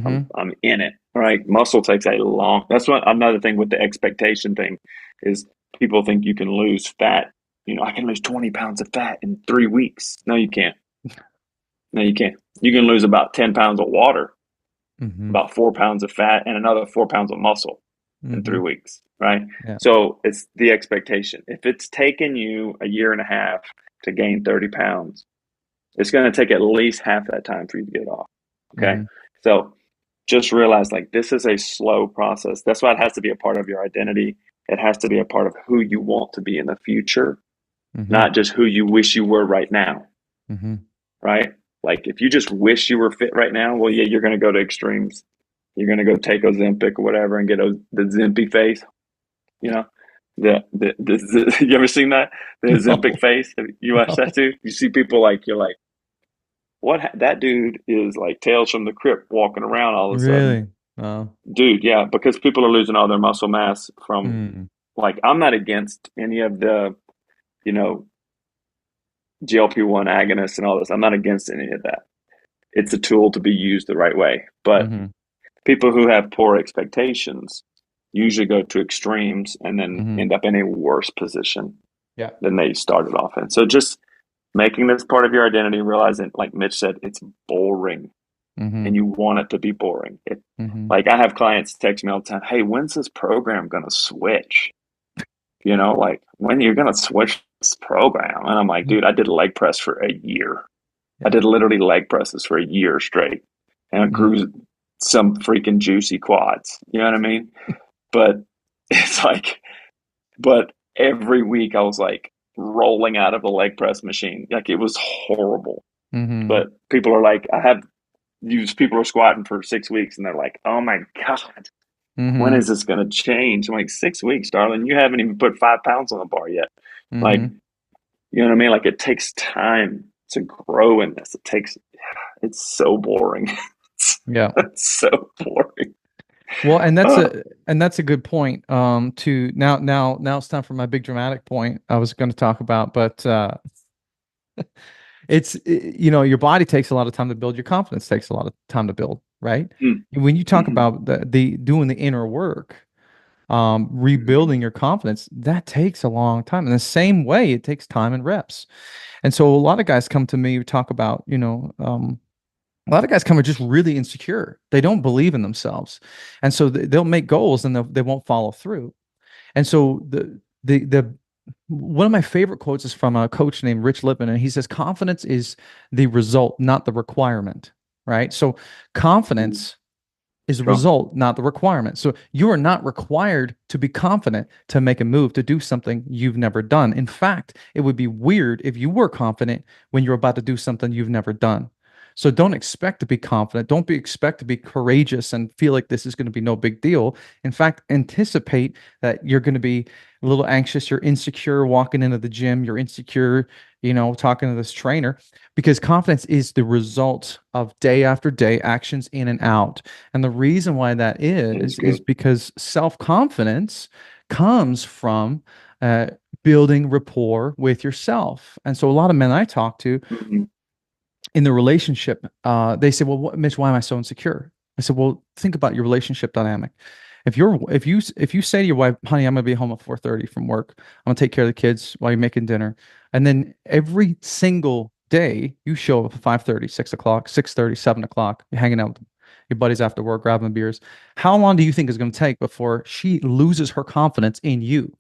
I'm mm-hmm, I'm in it, right? Muscle takes a long. That's what another thing with the expectation thing is. People think you can lose fat. I can lose 20 pounds of fat in 3 weeks. No, you can't. No, you can't. You can lose about 10 pounds of water, mm-hmm, about 4 pounds of fat, and another 4 pounds of muscle in mm-hmm, 3 weeks, right? yeah, So it's the expectation. If it's taken you a year and a half to gain 30 pounds, it's going to take at least half that time for you to get it off. Okay. mm-hmm, So just realize like this is a slow process. That's why it has to be a part of your identity. It has to be a part of who you want to be in the future, Mm-hmm. not just who you wish you were right now. Mm-hmm. Right? Like if you just wish you were fit right now, well, yeah, you're going to go to extremes. You're going to go take Ozempic or whatever and get the Zimpy face. You know, you ever seen that? The Ozempic No, face? Have you watched that no. too? You see people like, you're like, what? That dude is like Tales from the Crypt walking around all of a sudden. Really? Oh. Dude, yeah, because people are losing all their muscle mass from, Mm. like, I'm not against any of the, you know, GLP-1 agonists and all this. I'm not against any of that. It's a tool to be used the right way. But Mm-hmm. people who have poor expectations usually go to extremes and then Mm-hmm. end up in a worse position Yeah. than they started off in. So just making this part of your identity, realizing, like Mitch said, it's boring Mm-hmm. and you want it to be boring. Mm-hmm. Like I have clients text me all the time, hey, when's this program going to switch? You know, like when you're going to switch this program? And I'm like, dude, I did leg press for a year. I Yeah. did literally leg presses for a year straight and I Mm-hmm. grew some freaking juicy quads. You know what I mean? But it's like, but every week I was like rolling out of a leg press machine. Like it was horrible. Mm-hmm. But people are like, I have used people are squatting for 6 weeks and they're like, oh my God, when Mm-hmm. is this going to change? I'm like, 6 weeks, darling. You haven't even put 5 pounds on the bar yet. Like, Mm-hmm. you know what I mean? Like it takes time to grow in this. It's so boring. Yeah. It's so boring. Well, Uh, and that's a good point. To now it's time for my big dramatic point I was going to talk about, but you know, your body takes a lot of time to build, your confidence takes a lot of time to build, right? mm, When you talk mhm, about the doing the inner work, mhm, rebuilding your confidence, that takes a long time. In the same way, it takes time and reps. And so a lot of guys come to me who talk about, you know, a lot of guys come are just really insecure. They don't believe in themselves. And so they'll make goals and they won't follow through. And so the one of my favorite quotes is from a coach named Rich Lippman, and he says, confidence is the result, not the requirement. Right. So mhm. confidence is a Sure. result, not the requirement. So you are not required to be confident to make a move, to do something you've never done. In fact, it would be weird if you were confident when you're about to do something you've never done. So don't expect to be confident. Don't be expect to be courageous and feel like this is going to be no big deal. In fact, anticipate that you're going to be a little anxious, you're insecure walking into the gym, you're insecure, you know, talking to this trainer, because confidence is the result of day after day actions in and out. And the reason why that That is is good. because self-confidence comes from uh, building rapport with yourself. And so a lot of men I talk to Mhm, in the relationship, they say, "Well, Mitch, why am I so insecure?" I said, "Well, think about your relationship dynamic. If you say to your wife, 'Honey, I'm gonna be home at 4:30 from work. I'm gonna take care of the kids while you're making dinner,' and then every single day you show up at 5:30, 6 o'clock, 6:30, 7 o'clock, you're hanging out with your buddies after work, grabbing beers. How long do you think it's gonna take before she loses her confidence in you?"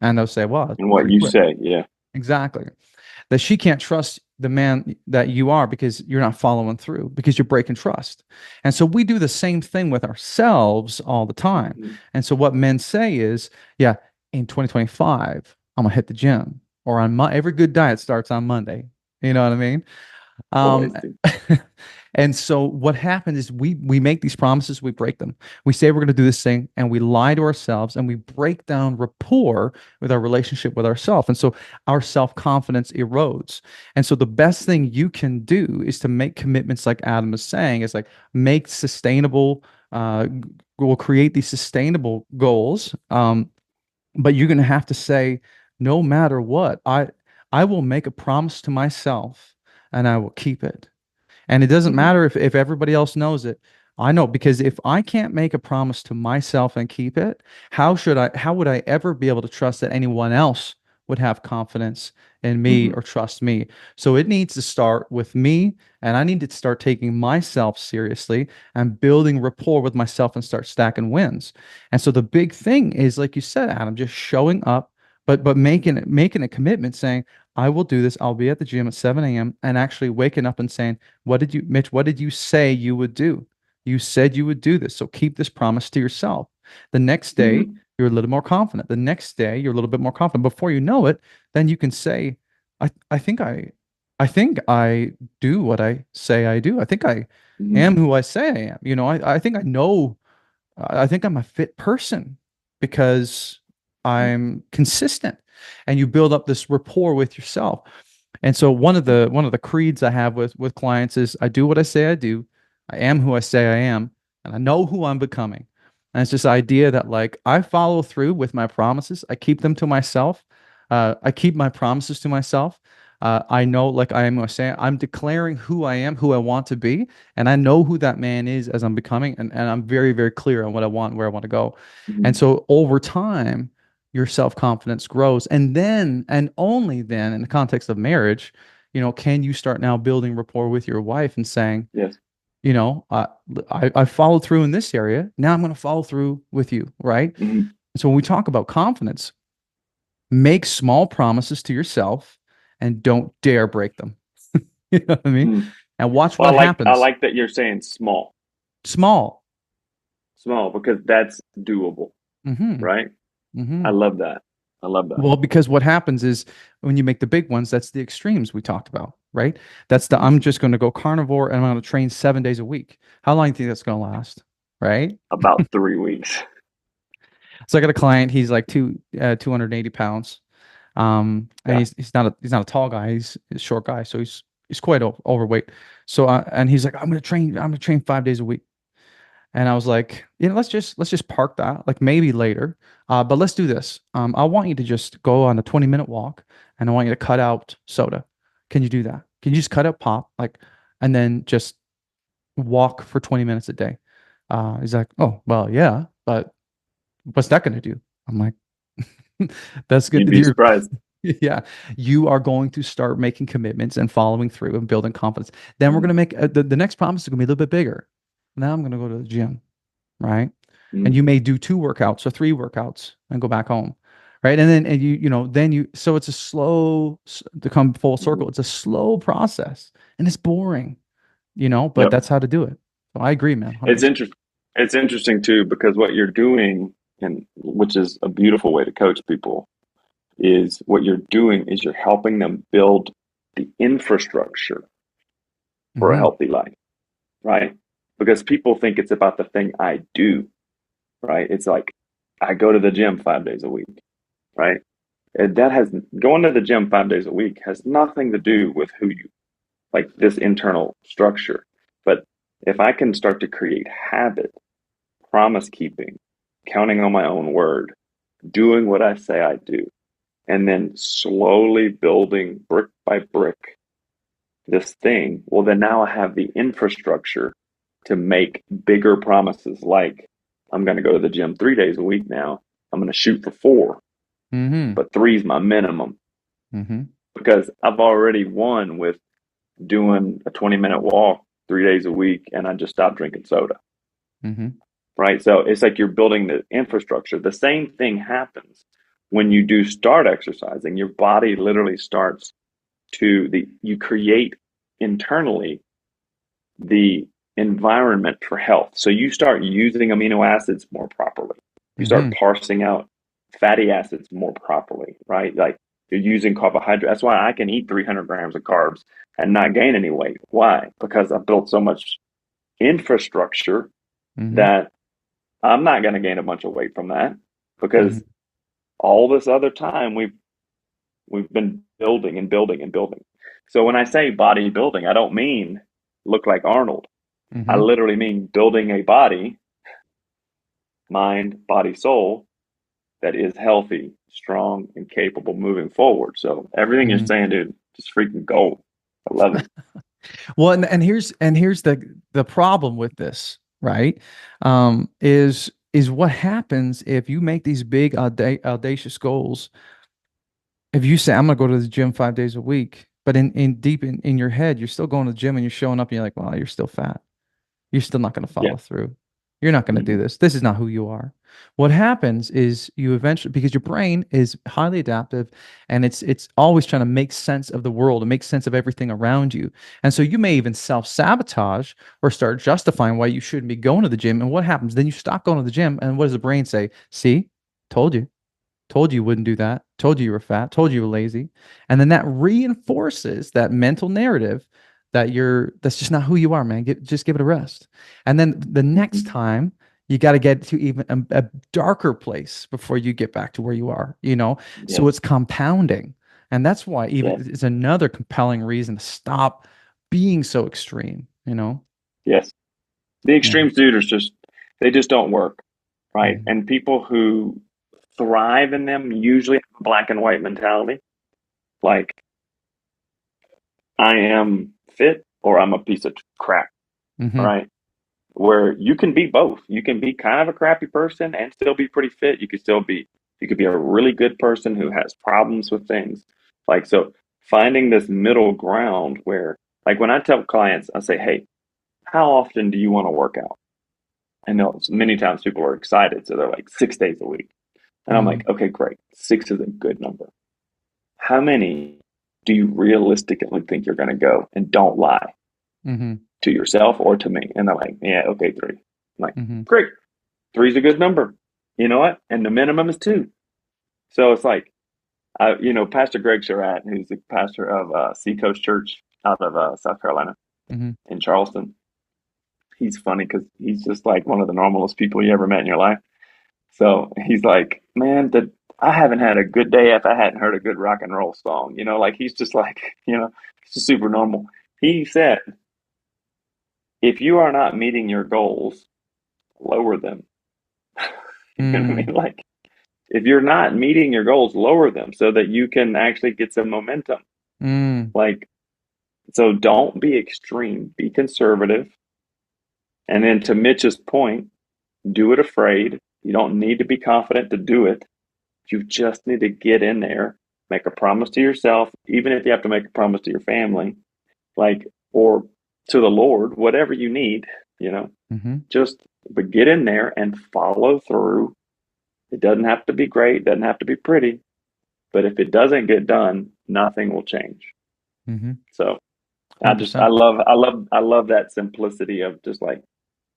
And they'll say, "Well, and what pretty you quick." say, yeah. Exactly. That she can't trust the man that you are because you're not following through, because you're breaking trust. And so we do the same thing with ourselves all the time. Mhm. And so what men say is, yeah, in 2025, I'm gonna hit the gym, or on my every good diet starts on Monday. You know what I mean? Um, Always do. and so what happens is we make these promises, we break them. We say we're going to do this thing, and we lie to ourselves, and we break down rapport with our relationship with ourselves. And so our self-confidence erodes. And so the best thing you can do is to make commitments, like Adam is saying, is like make sustainable. We'll create these sustainable goals, but you're going to have to say, no matter what, I will make a promise to myself, and I will keep it. And it doesn't Mhm, matter if everybody else knows it. I know, because if I can't make a promise to myself and keep it, how would I ever be able to trust that anyone else would have confidence in me mhm, or trust me? So it needs to start with me, and I need to start taking myself seriously and building rapport with myself and start stacking wins. And so the big thing is, like you said, Adam, just showing up, but making a commitment, saying, I will do this. I'll be at the gym at 7 a.m. and actually waking up and saying, Mitch, what did you say you would do? You said you would do this. So keep this promise to yourself. The next day, mhm. you're a little more confident. The next day, you're a little bit more confident. Before you know it, then you can say, I think I do what I say I do. I think I Mhm. am who I say I am. I think I know, I think I'm a fit person because I'm consistent, and you build up this rapport with yourself. And so one of the creeds I have with clients is I do what I say I do, I am who I say I am, and I know who I'm becoming. And it's this idea that like I follow through with my promises, I keep them to myself, I keep my promises to myself. I know, like I am who I say, I'm declaring who I am, who I want to be, and I know who that man is as I'm becoming, and I'm very, very clear on what I want, where I want to go. And Mhm. so over time, your self-confidence grows. And then, and only then, in the context of marriage, can you start now building rapport with your wife and saying, Yes. you know, uh, I followed through in this area. Now I'm going to follow through with you, right? Mhm. So when we talk about confidence, make small promises to yourself and don't dare break them. You know what I mean? Mhm. And watch Well, what I happens. like that you're saying small, Small. small, because that's doable, Mm-hmm. right? I Mm-hmm. love that. I love that. Well, because what happens is when you make the big ones, that's the extremes we talked about, right? That's the Mhm. I'm just going to go carnivore and I'm going to train 7 days a week. How long do you think that's going to last? Right? About 3 weeks. So I got a client. He's like 280 pounds. And Yeah. he's not a tall guy. He's a short guy, so he's quite overweight. So and he's like, I'm gonna train 5 days a week. And I was like, let's just park that, like maybe later. But let's do this. I want you to just go on a 20-minute walk, and I want you to cut out soda. Can you do that? Can you just cut out pop, like, and then just walk for 20 minutes a day? He's like, oh, well, yeah, but what's that going to do? I'm like, that's good. You'd be surprised. Yeah, you are going to start making commitments and following through and building confidence. Then we're going to make the next promise is going to be a little bit bigger. Now I'm going to go to the gym, right? And Mhm. you may do 2 workouts or 3 workouts and go back home, right? And then and then so it's a slow to come full circle. Mhm. It's a slow process and it's boring, but Yep. that's how to do it. So I agree, man, It's 100%. interesting. It's interesting too because what you're doing, and which is a beautiful way to coach people, is what you're doing is you're helping them build the infrastructure for a Hmm. healthy life, right? Because people think it's about the thing I do, right? It's like I go to the gym 5 days a week, right? And that has going to the gym 5 days a week has nothing to do with who you like this internal structure. But if I can start to create habit, promise keeping, counting on my own word, doing what I say I do, and then slowly building brick by brick this thing, well, then now I have the infrastructure to make bigger promises like I'm going to go to the gym 3 days a week now. I'm going to shoot for four, Hmm. but three is my minimum Hmm. because I've already won with doing a 20-minute walk 3 days a week and I just stopped drinking soda. Hmm. Right. So it's like you're building the infrastructure. The same thing happens when you do start exercising. Your body literally starts you create internally the environment for health. So you start using amino acids more properly. You start Hmm. parsing out fatty acids more properly, right? Like you're using carbohydrate. That's why I can eat 300 grams of carbs and not gain any weight. Why? Because I built so much infrastructure Hmm. that I'm not going to gain a bunch of weight from that because Hmm. all this other time we've been building and building and building. So when I say bodybuilding, I don't mean look like Arnold. I Hmm. literally mean building a body, mind, body, soul that is healthy, strong, and capable moving forward. So everything you're Hmm. saying, dude, just freaking gold. I love it. Well, and here's the problem with this, right? Is what happens if you make these big audacious goals. If you say I'm gonna go to the gym 5 days a week, but in deep in your head, you're still going to the gym and you're showing up and you're like, well, you're still fat. You're still not going to Yeah. follow through. You're not going to do Hmm. this. This is not who you are. What happens is you eventually, because your brain is highly adaptive and it's always trying to make sense of the world and make sense of everything around you. And so you may even self-sabotage or start justifying why you shouldn't be going to the gym. And what happens? Then you stop going to the gym. And what does the brain say? See? Told you. Told you wouldn't do that. Told you were fat. Told you were lazy. And then that reinforces that mental narrative that that's just not who you are, man. Just give it a rest. And then the next Mhm. time you got to get to even a darker place before you get back to where you are, you know? So Yes. it's compounding. And that's why even Yes. it's another compelling reason to stop being so extreme, you know? Yes. The Yeah. extreme suitors they just don't work, right? Mhm. And people who thrive in them usually have a black and white mentality. Like, I am fit or I'm a piece of crap, Mhm. right? Where you can be both. You can be kind of a crappy person and still be pretty fit. You could be a really good person who has problems with things. Like, so finding this middle ground where, like, when I tell clients, I say, hey, how often do you want to work out? I know many times people are excited. So they're like 6 days a week. And I'm Mhm. like, okay, great. Six is a good number. How many do you realistically think you're going to go? And don't lie Mhm. to yourself or to me. And they're like, yeah, okay, three. I'm like, Mhm. great. Three's a good number. You know what? And the minimum is two. So it's like, Pastor Greg Surratt, who's the pastor of Seacoast Church out of South Carolina Mhm. in Charleston, he's funny because he's just like one of the normalest people you ever met in your life. So he's like, man, I haven't had a good day if I hadn't heard a good rock and roll song. Like he's just like, he's just super normal. He said, if you are not meeting your goals, lower them. You know what I Mm. mean? Like, if you're not meeting your goals, lower them so that you can actually get some momentum. Mm. Like, so don't be extreme, be conservative. And then to Mitch's point, do it afraid. You don't need to be confident to do it. You just need to get in there, make a promise to yourself, even if you have to make a promise to your family, like, or to the Lord, whatever you need, you know, Mhm. just, but get in there and follow through. It doesn't have to be great, doesn't have to be pretty, but if it doesn't get done, nothing will change. Mhm. So I 100%. love, I love that simplicity of just like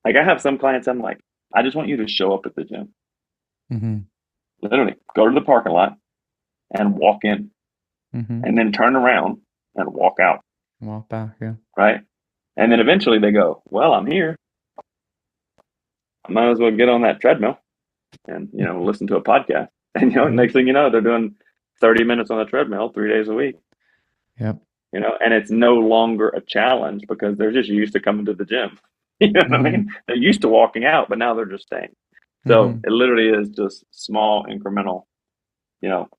I have some clients, I'm like, I just want you to show up at the gym. Mhm. Literally, go to the parking lot and walk in Mhm. and then turn around and walk out, Walk back, yeah. right? And then eventually they go, well, I'm here. I might as well get on that treadmill and, listen to a podcast. And, Mhm. next thing you know, they're doing 30 minutes on the treadmill 3 days a week, Yep. and it's no longer a challenge because they're just used to coming to the gym. You know what I Mhm. mean? They're used to walking out, but now they're just staying. So Mhm. it literally is just small you know,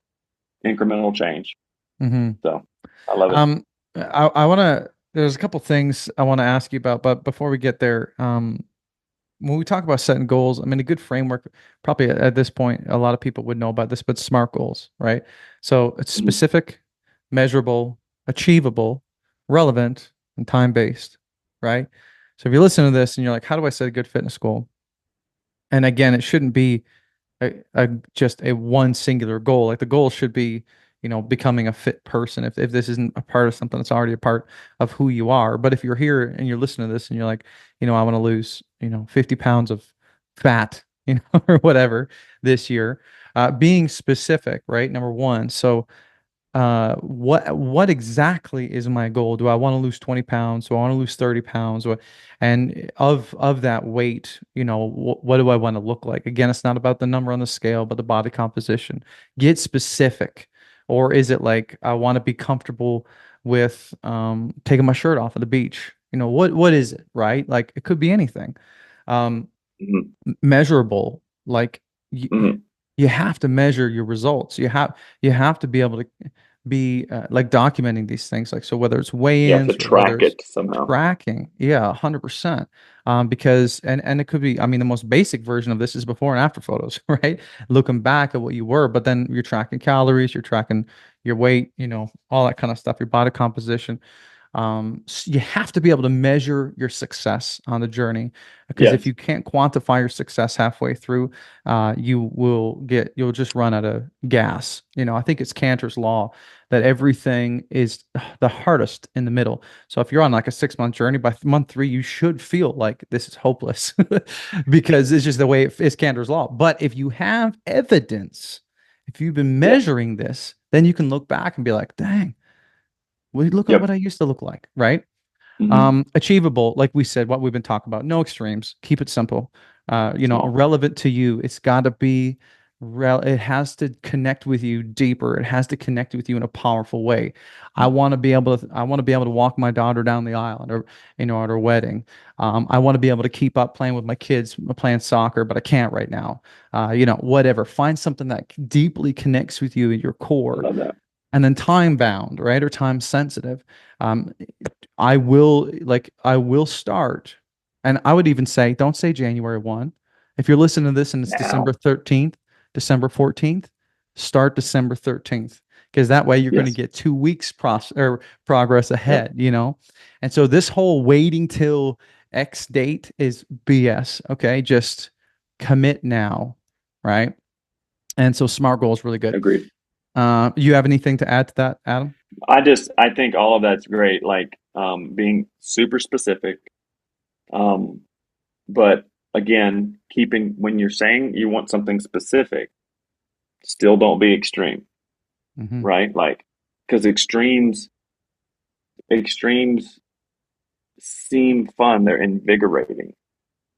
incremental change. Mhm. So I love it. Um, I want to. There's a couple things I want to ask you about, but before we get there, when we talk about setting goals, I mean, a good framework, probably at this point, a lot of people would know about this, but SMART goals, right? So it's Mhm. specific, measurable, achievable, relevant, and time-based, right? So if you listen to this and you're like, how do I set a good fitness goal? And again, it shouldn't be just a one singular goal. Like the goal should be, becoming a fit person. If this isn't a part of something that's already a part of who you are. But if you're here and you're listening to this and you're like, I want to lose, 50 pounds of fat, or whatever this year, being specific, right? Number one. So what exactly is my goal? Do I want to lose 20 pounds? Do I want to lose 30 pounds? And of that weight, what do I want to look like? Again, it's not about the number on the scale, but the body composition. Get specific. Or is it like I want to be comfortable with taking my shirt off at the beach? What is it, right? Like it could be anything. Um, Mhm. Measurable, like you, Mhm. you have to measure your results. You have to be able to be like documenting these things, like, so whether it's You have to weigh-ins or whether track it's it somehow. tracking. Yeah, 100%. Because and it could be, I mean, the most basic version of this is before and after photos, right? Looking back at what you were, but then you're tracking calories, you're tracking your weight, all that kind of stuff, your body composition. You have to be able to measure your success on the journey, because if Yes. you can't quantify your success halfway through, you'll just run out of gas. I think it's Cantor's law that everything is the hardest in the middle. So if you're on like a 6 month journey, by month three, you should feel like this is hopeless because it's just the way it's Cantor's law. But if you have evidence, if you've been Yeah. measuring this, then you can look back and be like, dang, well, look at what Yep. I used to look like, right? Hmm. Achievable, like we said, what we've been talking about, no extremes, keep it simple. Small. Relevant to you. It's got to be it has to connect with you deeper. It has to connect with you in a powerful way. I want to be able to walk my daughter down the aisle at her wedding. I want to be able to keep up playing with my kids, playing soccer, but I can't right now. Whatever. Find something that deeply connects with you at your I core, love that. and then time bound, right? Or time sensitive. Um, I will start, and I would even say, don't say January 1. If you're listening to this and it's December Now. 13th, December 14th, start December 13th, because that way you're going to Yes. get 2 weeks progress Yep. ahead. And so this whole waiting till X date is BS. Okay. Just commit now. Right. And so SMART goal is really good. Agreed. You have anything to add to that, Adam? I think all of that's great. Like being super specific. Um, but again, keeping when you're saying you want something specific, still don't be extreme, Hmm. right? Like, because extremes seem fun, they're invigorating.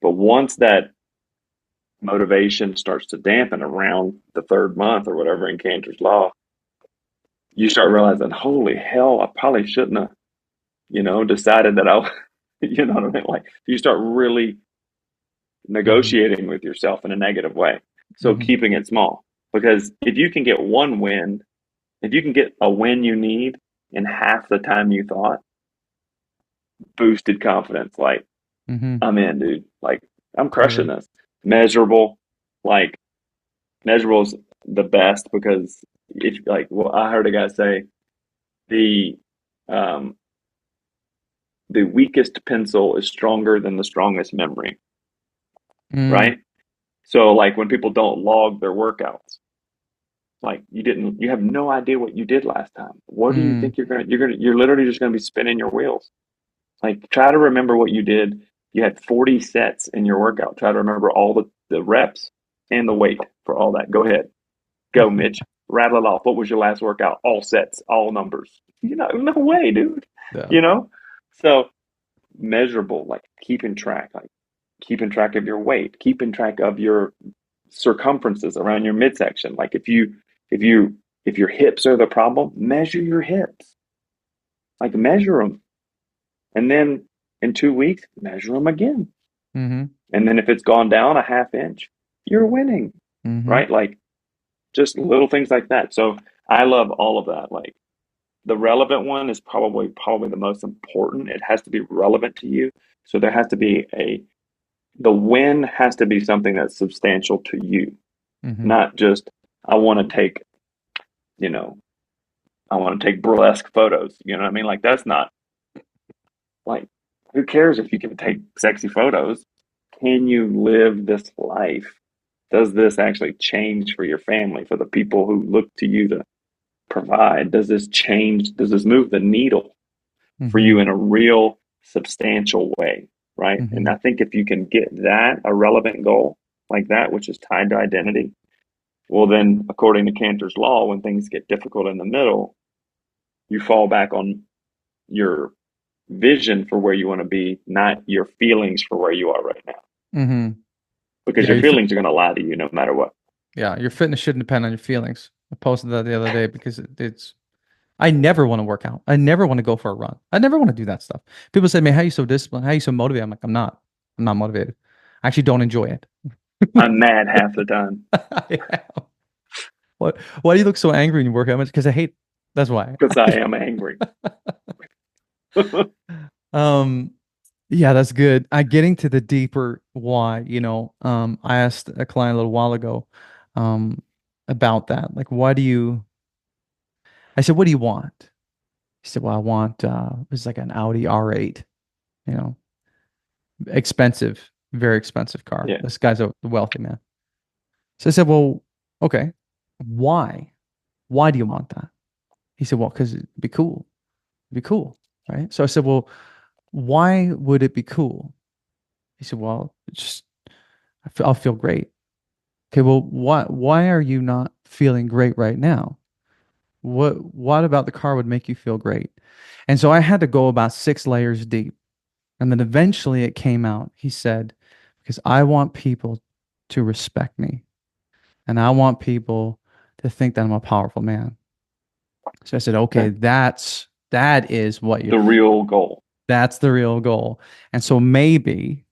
But once that motivation starts to dampen around the third month or whatever in Cantor's Law, you start realizing, holy hell, I probably shouldn't have, decided that I, you know what I mean? Like, you start really Hmm. negotiating with yourself in a negative way. So Hmm. keeping it small, because if you can get one win, if you can get a win you need in half the time you thought, boosted confidence. Like, Hmm. I'm in, dude. Like, I'm crushing Totally. this. Measurable, like, measurable is the best because if, like, well, I heard a guy say the, um, the weakest pencil is stronger than the strongest memory, Mm, right? So, like, when people don't log their workouts, like you have no idea what you did last time. What do you mm, think you're literally just gonna be spinning your wheels. Like, try to remember what you did. You had 40 sets in your workout. Try to remember all the reps and the weight for all that. Go ahead. Go, Mitch. Rattle it off. What was your last workout? All sets, all numbers. No way, dude. yeah. You know? So measurable, like keeping track of your weight, keeping track of your circumferences around your midsection. Like if you if your hips are the problem, measure your hips. Like measure them. And then in 2 weeks, measure them again. Hmm. And then if it's gone down a half inch, you're winning, Hmm. right? Like just little things like that. So I love all of that. Like the relevant one is probably the most important. It has to be relevant to you. So there has to be the win has to be something that's substantial to you, Hmm. not just I want to take, you know, I want to take burlesque photos. You know what I mean? Like that's not like who cares if you can take sexy photos? Can you live this life? Does this actually change for your family, for the people who look to you to provide? Does this change? Does this move the needle for Hmm. you in a real substantial way? Right. And Hmm. I think if you can get that, a relevant goal like that, which is tied to identity, well, then according to Cantor's law, when things get difficult in the middle, you fall back on your vision for where you want to be, not your feelings for where you are right now. Hmm. Because Yeah, your feelings are going to lie to you no matter what. your fitness shouldn't depend on your feelings. I posted that the other day because it's I never want to work out. I never want to go for a run. I never want to do that stuff. People say, "Man, how are you so disciplined? How are you so motivated?" I'm like, I'm not. I'm not motivated. I actually don't enjoy it. I'm mad half the time Yeah. Why do you look so angry when you work out? Because I hate. That's why. because I am angry. Um, yeah, that's good. I getting to the deeper why, I asked a client a little while ago, um, about that. Like, I said, what do you want? He said, well, I want, it's like an Audi R8, you know, expensive, very expensive car. Yeah. This guy's a wealthy man. So I said, well, okay, why? Why do you want that? He said, well, because it'd be cool. It'd be cool, right? So I said, well, why would it be cool? He said, well, it's just, I'll feel great. Okay, well, why are you not feeling great right now? What about the car would make you feel great? And so I had to go about 6 layers deep. And then eventually it came out. He said, because I want people to respect me. And I want people to think that I'm a powerful man. So I said, okay, that is what The real goal. that's the real goal. And so maybe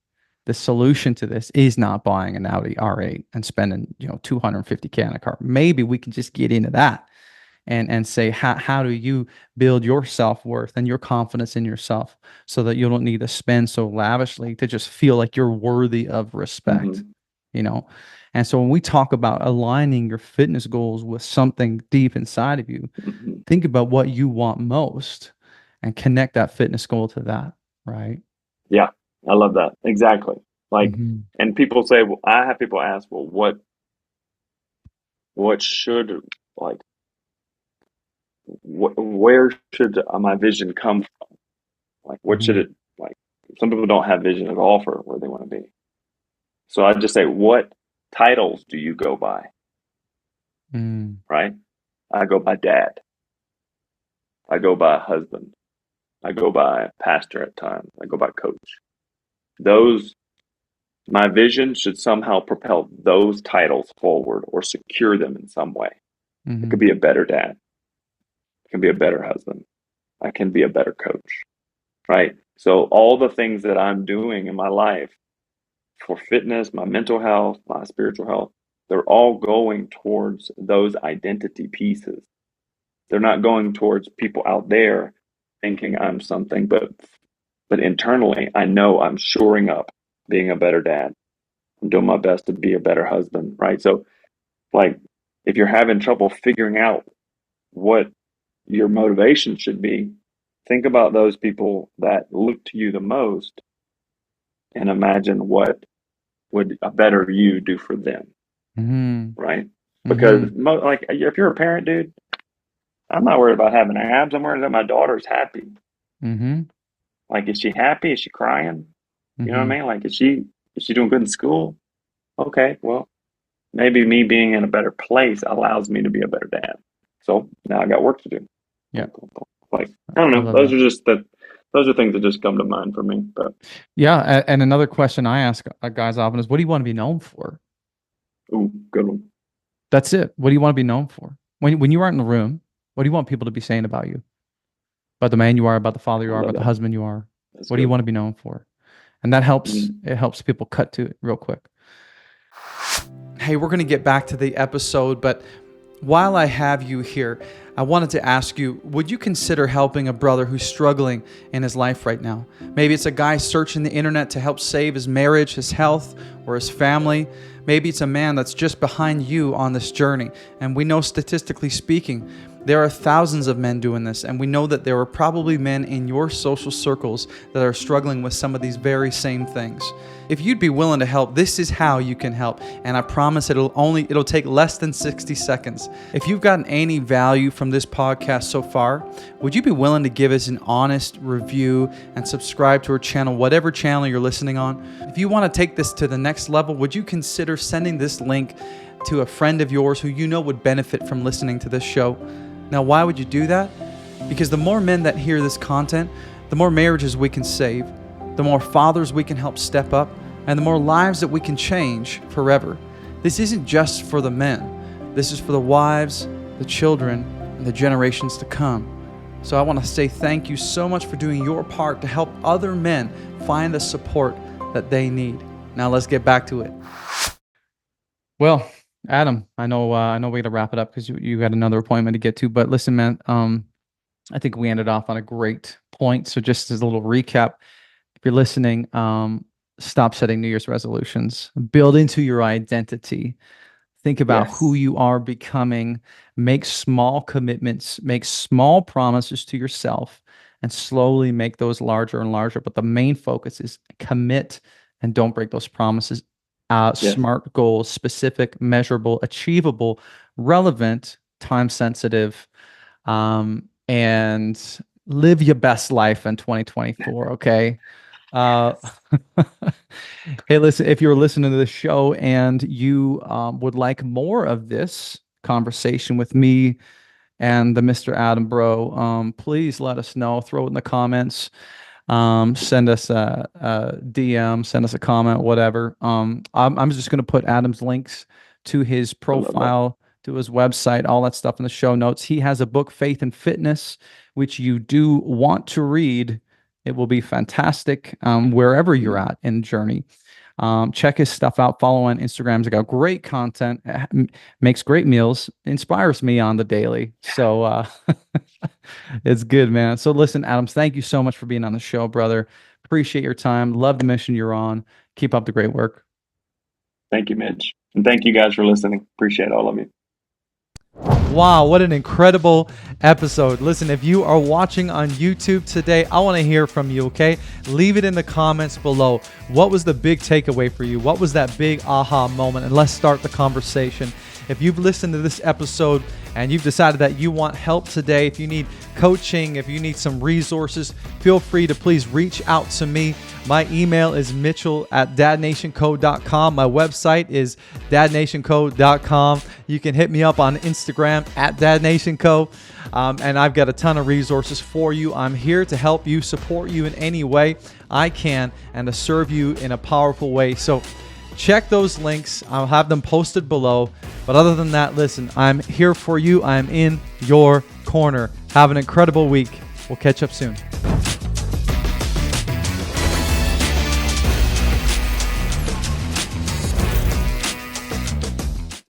the solution to this is not buying an Audi R8 and spending, 250K on a car. Maybe we can just get into that and say, how do you build your self-worth and your confidence in yourself so that you don't need to spend so lavishly to just feel like you're worthy of respect, Mm-hmm. And so when we talk about aligning your fitness goals with something deep inside of you, Mm-hmm. think about what you want most and connect that fitness goal to that, right? Yeah, I love that. Exactly. Like, Mm-hmm. and people say, well, I have people ask, well, what should, like, where should my vision come from? Like, what should it, like, some people don't have vision at all for where they want to be. So I just say, what titles do you go by? Mm-hmm. Right? I go by dad. I go by husband. I go by pastor at times. I go by coach. My vision should somehow propel those titles forward or secure them in some way. I Mm-hmm. could be a better dad. I can be a better husband. I can be a better coach. Right? So all the things that I'm doing in my life for fitness, my mental health, my spiritual health, they're all going towards those identity pieces. They're not going towards people out there thinking I'm something, but internally I know I'm shoring up being a better dad. I'm doing my best to be a better husband, right? So like if you're having trouble figuring out what your motivation should be, think about those people that look to you the most and imagine what would a better you do for them, Mm-hmm. right? Mm-hmm. Because like if you're a parent, dude, I'm not worried about having abs. I'm worried that my daughter's happy. Mm-hmm. Like, is she happy? Is she crying? You know what Mm-hmm. I mean? Like, is she doing good in school? Okay, well, maybe me being in a better place allows me to be a better dad. So now I got work to do. Yeah. Like, I don't I know. love that. Those are things that just come to mind for me. But Yeah, and another question I ask guys often is, what do you want to be known for? ooh, good one. That's it. What do you want to be known for? When you aren't in the room, what do you want people to be saying about you? About the man you are, about the father I you are, love about the that. husband you are. That's What do you good. want to be known for? And that helps. Mm. It helps people cut to it real quick. Hey, we're going to get back to the episode, but while I have you here, I wanted to ask you, would you consider helping a brother who's struggling in his life right now? Maybe it's a guy searching the internet to help save his marriage, his health, or his family. Maybe it's a man that's just behind you on this journey. And we know, statistically speaking, there are thousands of men doing this, and we know that there are probably men in your social circles that are struggling with some of these very same things. If you'd be willing to help, this is how you can help, and I promise it'll take less than 60 seconds. If you've gotten any value from this podcast so far, would you be willing to give us an honest review and subscribe to our channel, whatever channel you're listening on? If you want to take this to the next level, would you consider sending this link to a friend of yours who you know would benefit from listening to this show? Now, why would you do that? Because the more men that hear this content, the more marriages we can save, the more fathers we can help step up, and the more lives that we can change forever. This isn't just for the men. This is for the wives, the children, and the generations to come. So I want to say thank you so much for doing your part to help other men find the support that they need. Now let's get back to it. Well, Adam, I know we got to wrap it up because you got another appointment to get to. But listen, man, I think we ended off on a great point. So just as a little recap, if you're listening, stop setting New Year's resolutions. Build into your identity Think about Yes. who you are becoming. Make small commitments, make small promises to yourself, and slowly make those larger and larger. But the main focus is commit and don't break those promises. Yes. Smart goals, specific, measurable, achievable, relevant, time sensitive, and live your best life in 2024. Okay. Uh, Hey, listen, if you're listening to the show and you would like more of this conversation with me and the Mr. Adam Bro, please let us know. Throw it in the comments. Send us a DM, send us a comment, whatever. I'm just going to put Adam's links to his I love that. profile, to his website, all that stuff in the show notes. He has a book, Faith and Fitness, which you do want to read. It will be fantastic wherever you're Mm. at in the journey. Check his stuff out. Follow on Instagram. He's got great content, makes great meals, inspires me on the daily. So it's good, man. So listen, Adams, thank you so much for being on the show, brother. Appreciate your time. Love the mission you're on. Keep up the great work. Thank you, Mitch. And thank you guys for listening. Appreciate all of you. Wow, what an incredible episode. Listen, if you are watching on YouTube today, I want to hear from you, okay? Leave it in the comments below. What was the big takeaway for you? What was that big aha moment? And let's start the conversation. If you've listened to this episode and you've decided that you want help today, if you need coaching, if you need some resources, feel free to please reach out to me. My email is mitchell@dadnationco.com. My website is dadnationco.com. You can hit me up on Instagram @dadnationco. And I've got a ton of resources for you. I'm here to help you, support you in any way I can, and to serve you in a powerful way. So check those links. I'll have them posted below. But other than that, listen, I'm here for you. I'm in your corner. Have an incredible week. We'll catch up soon.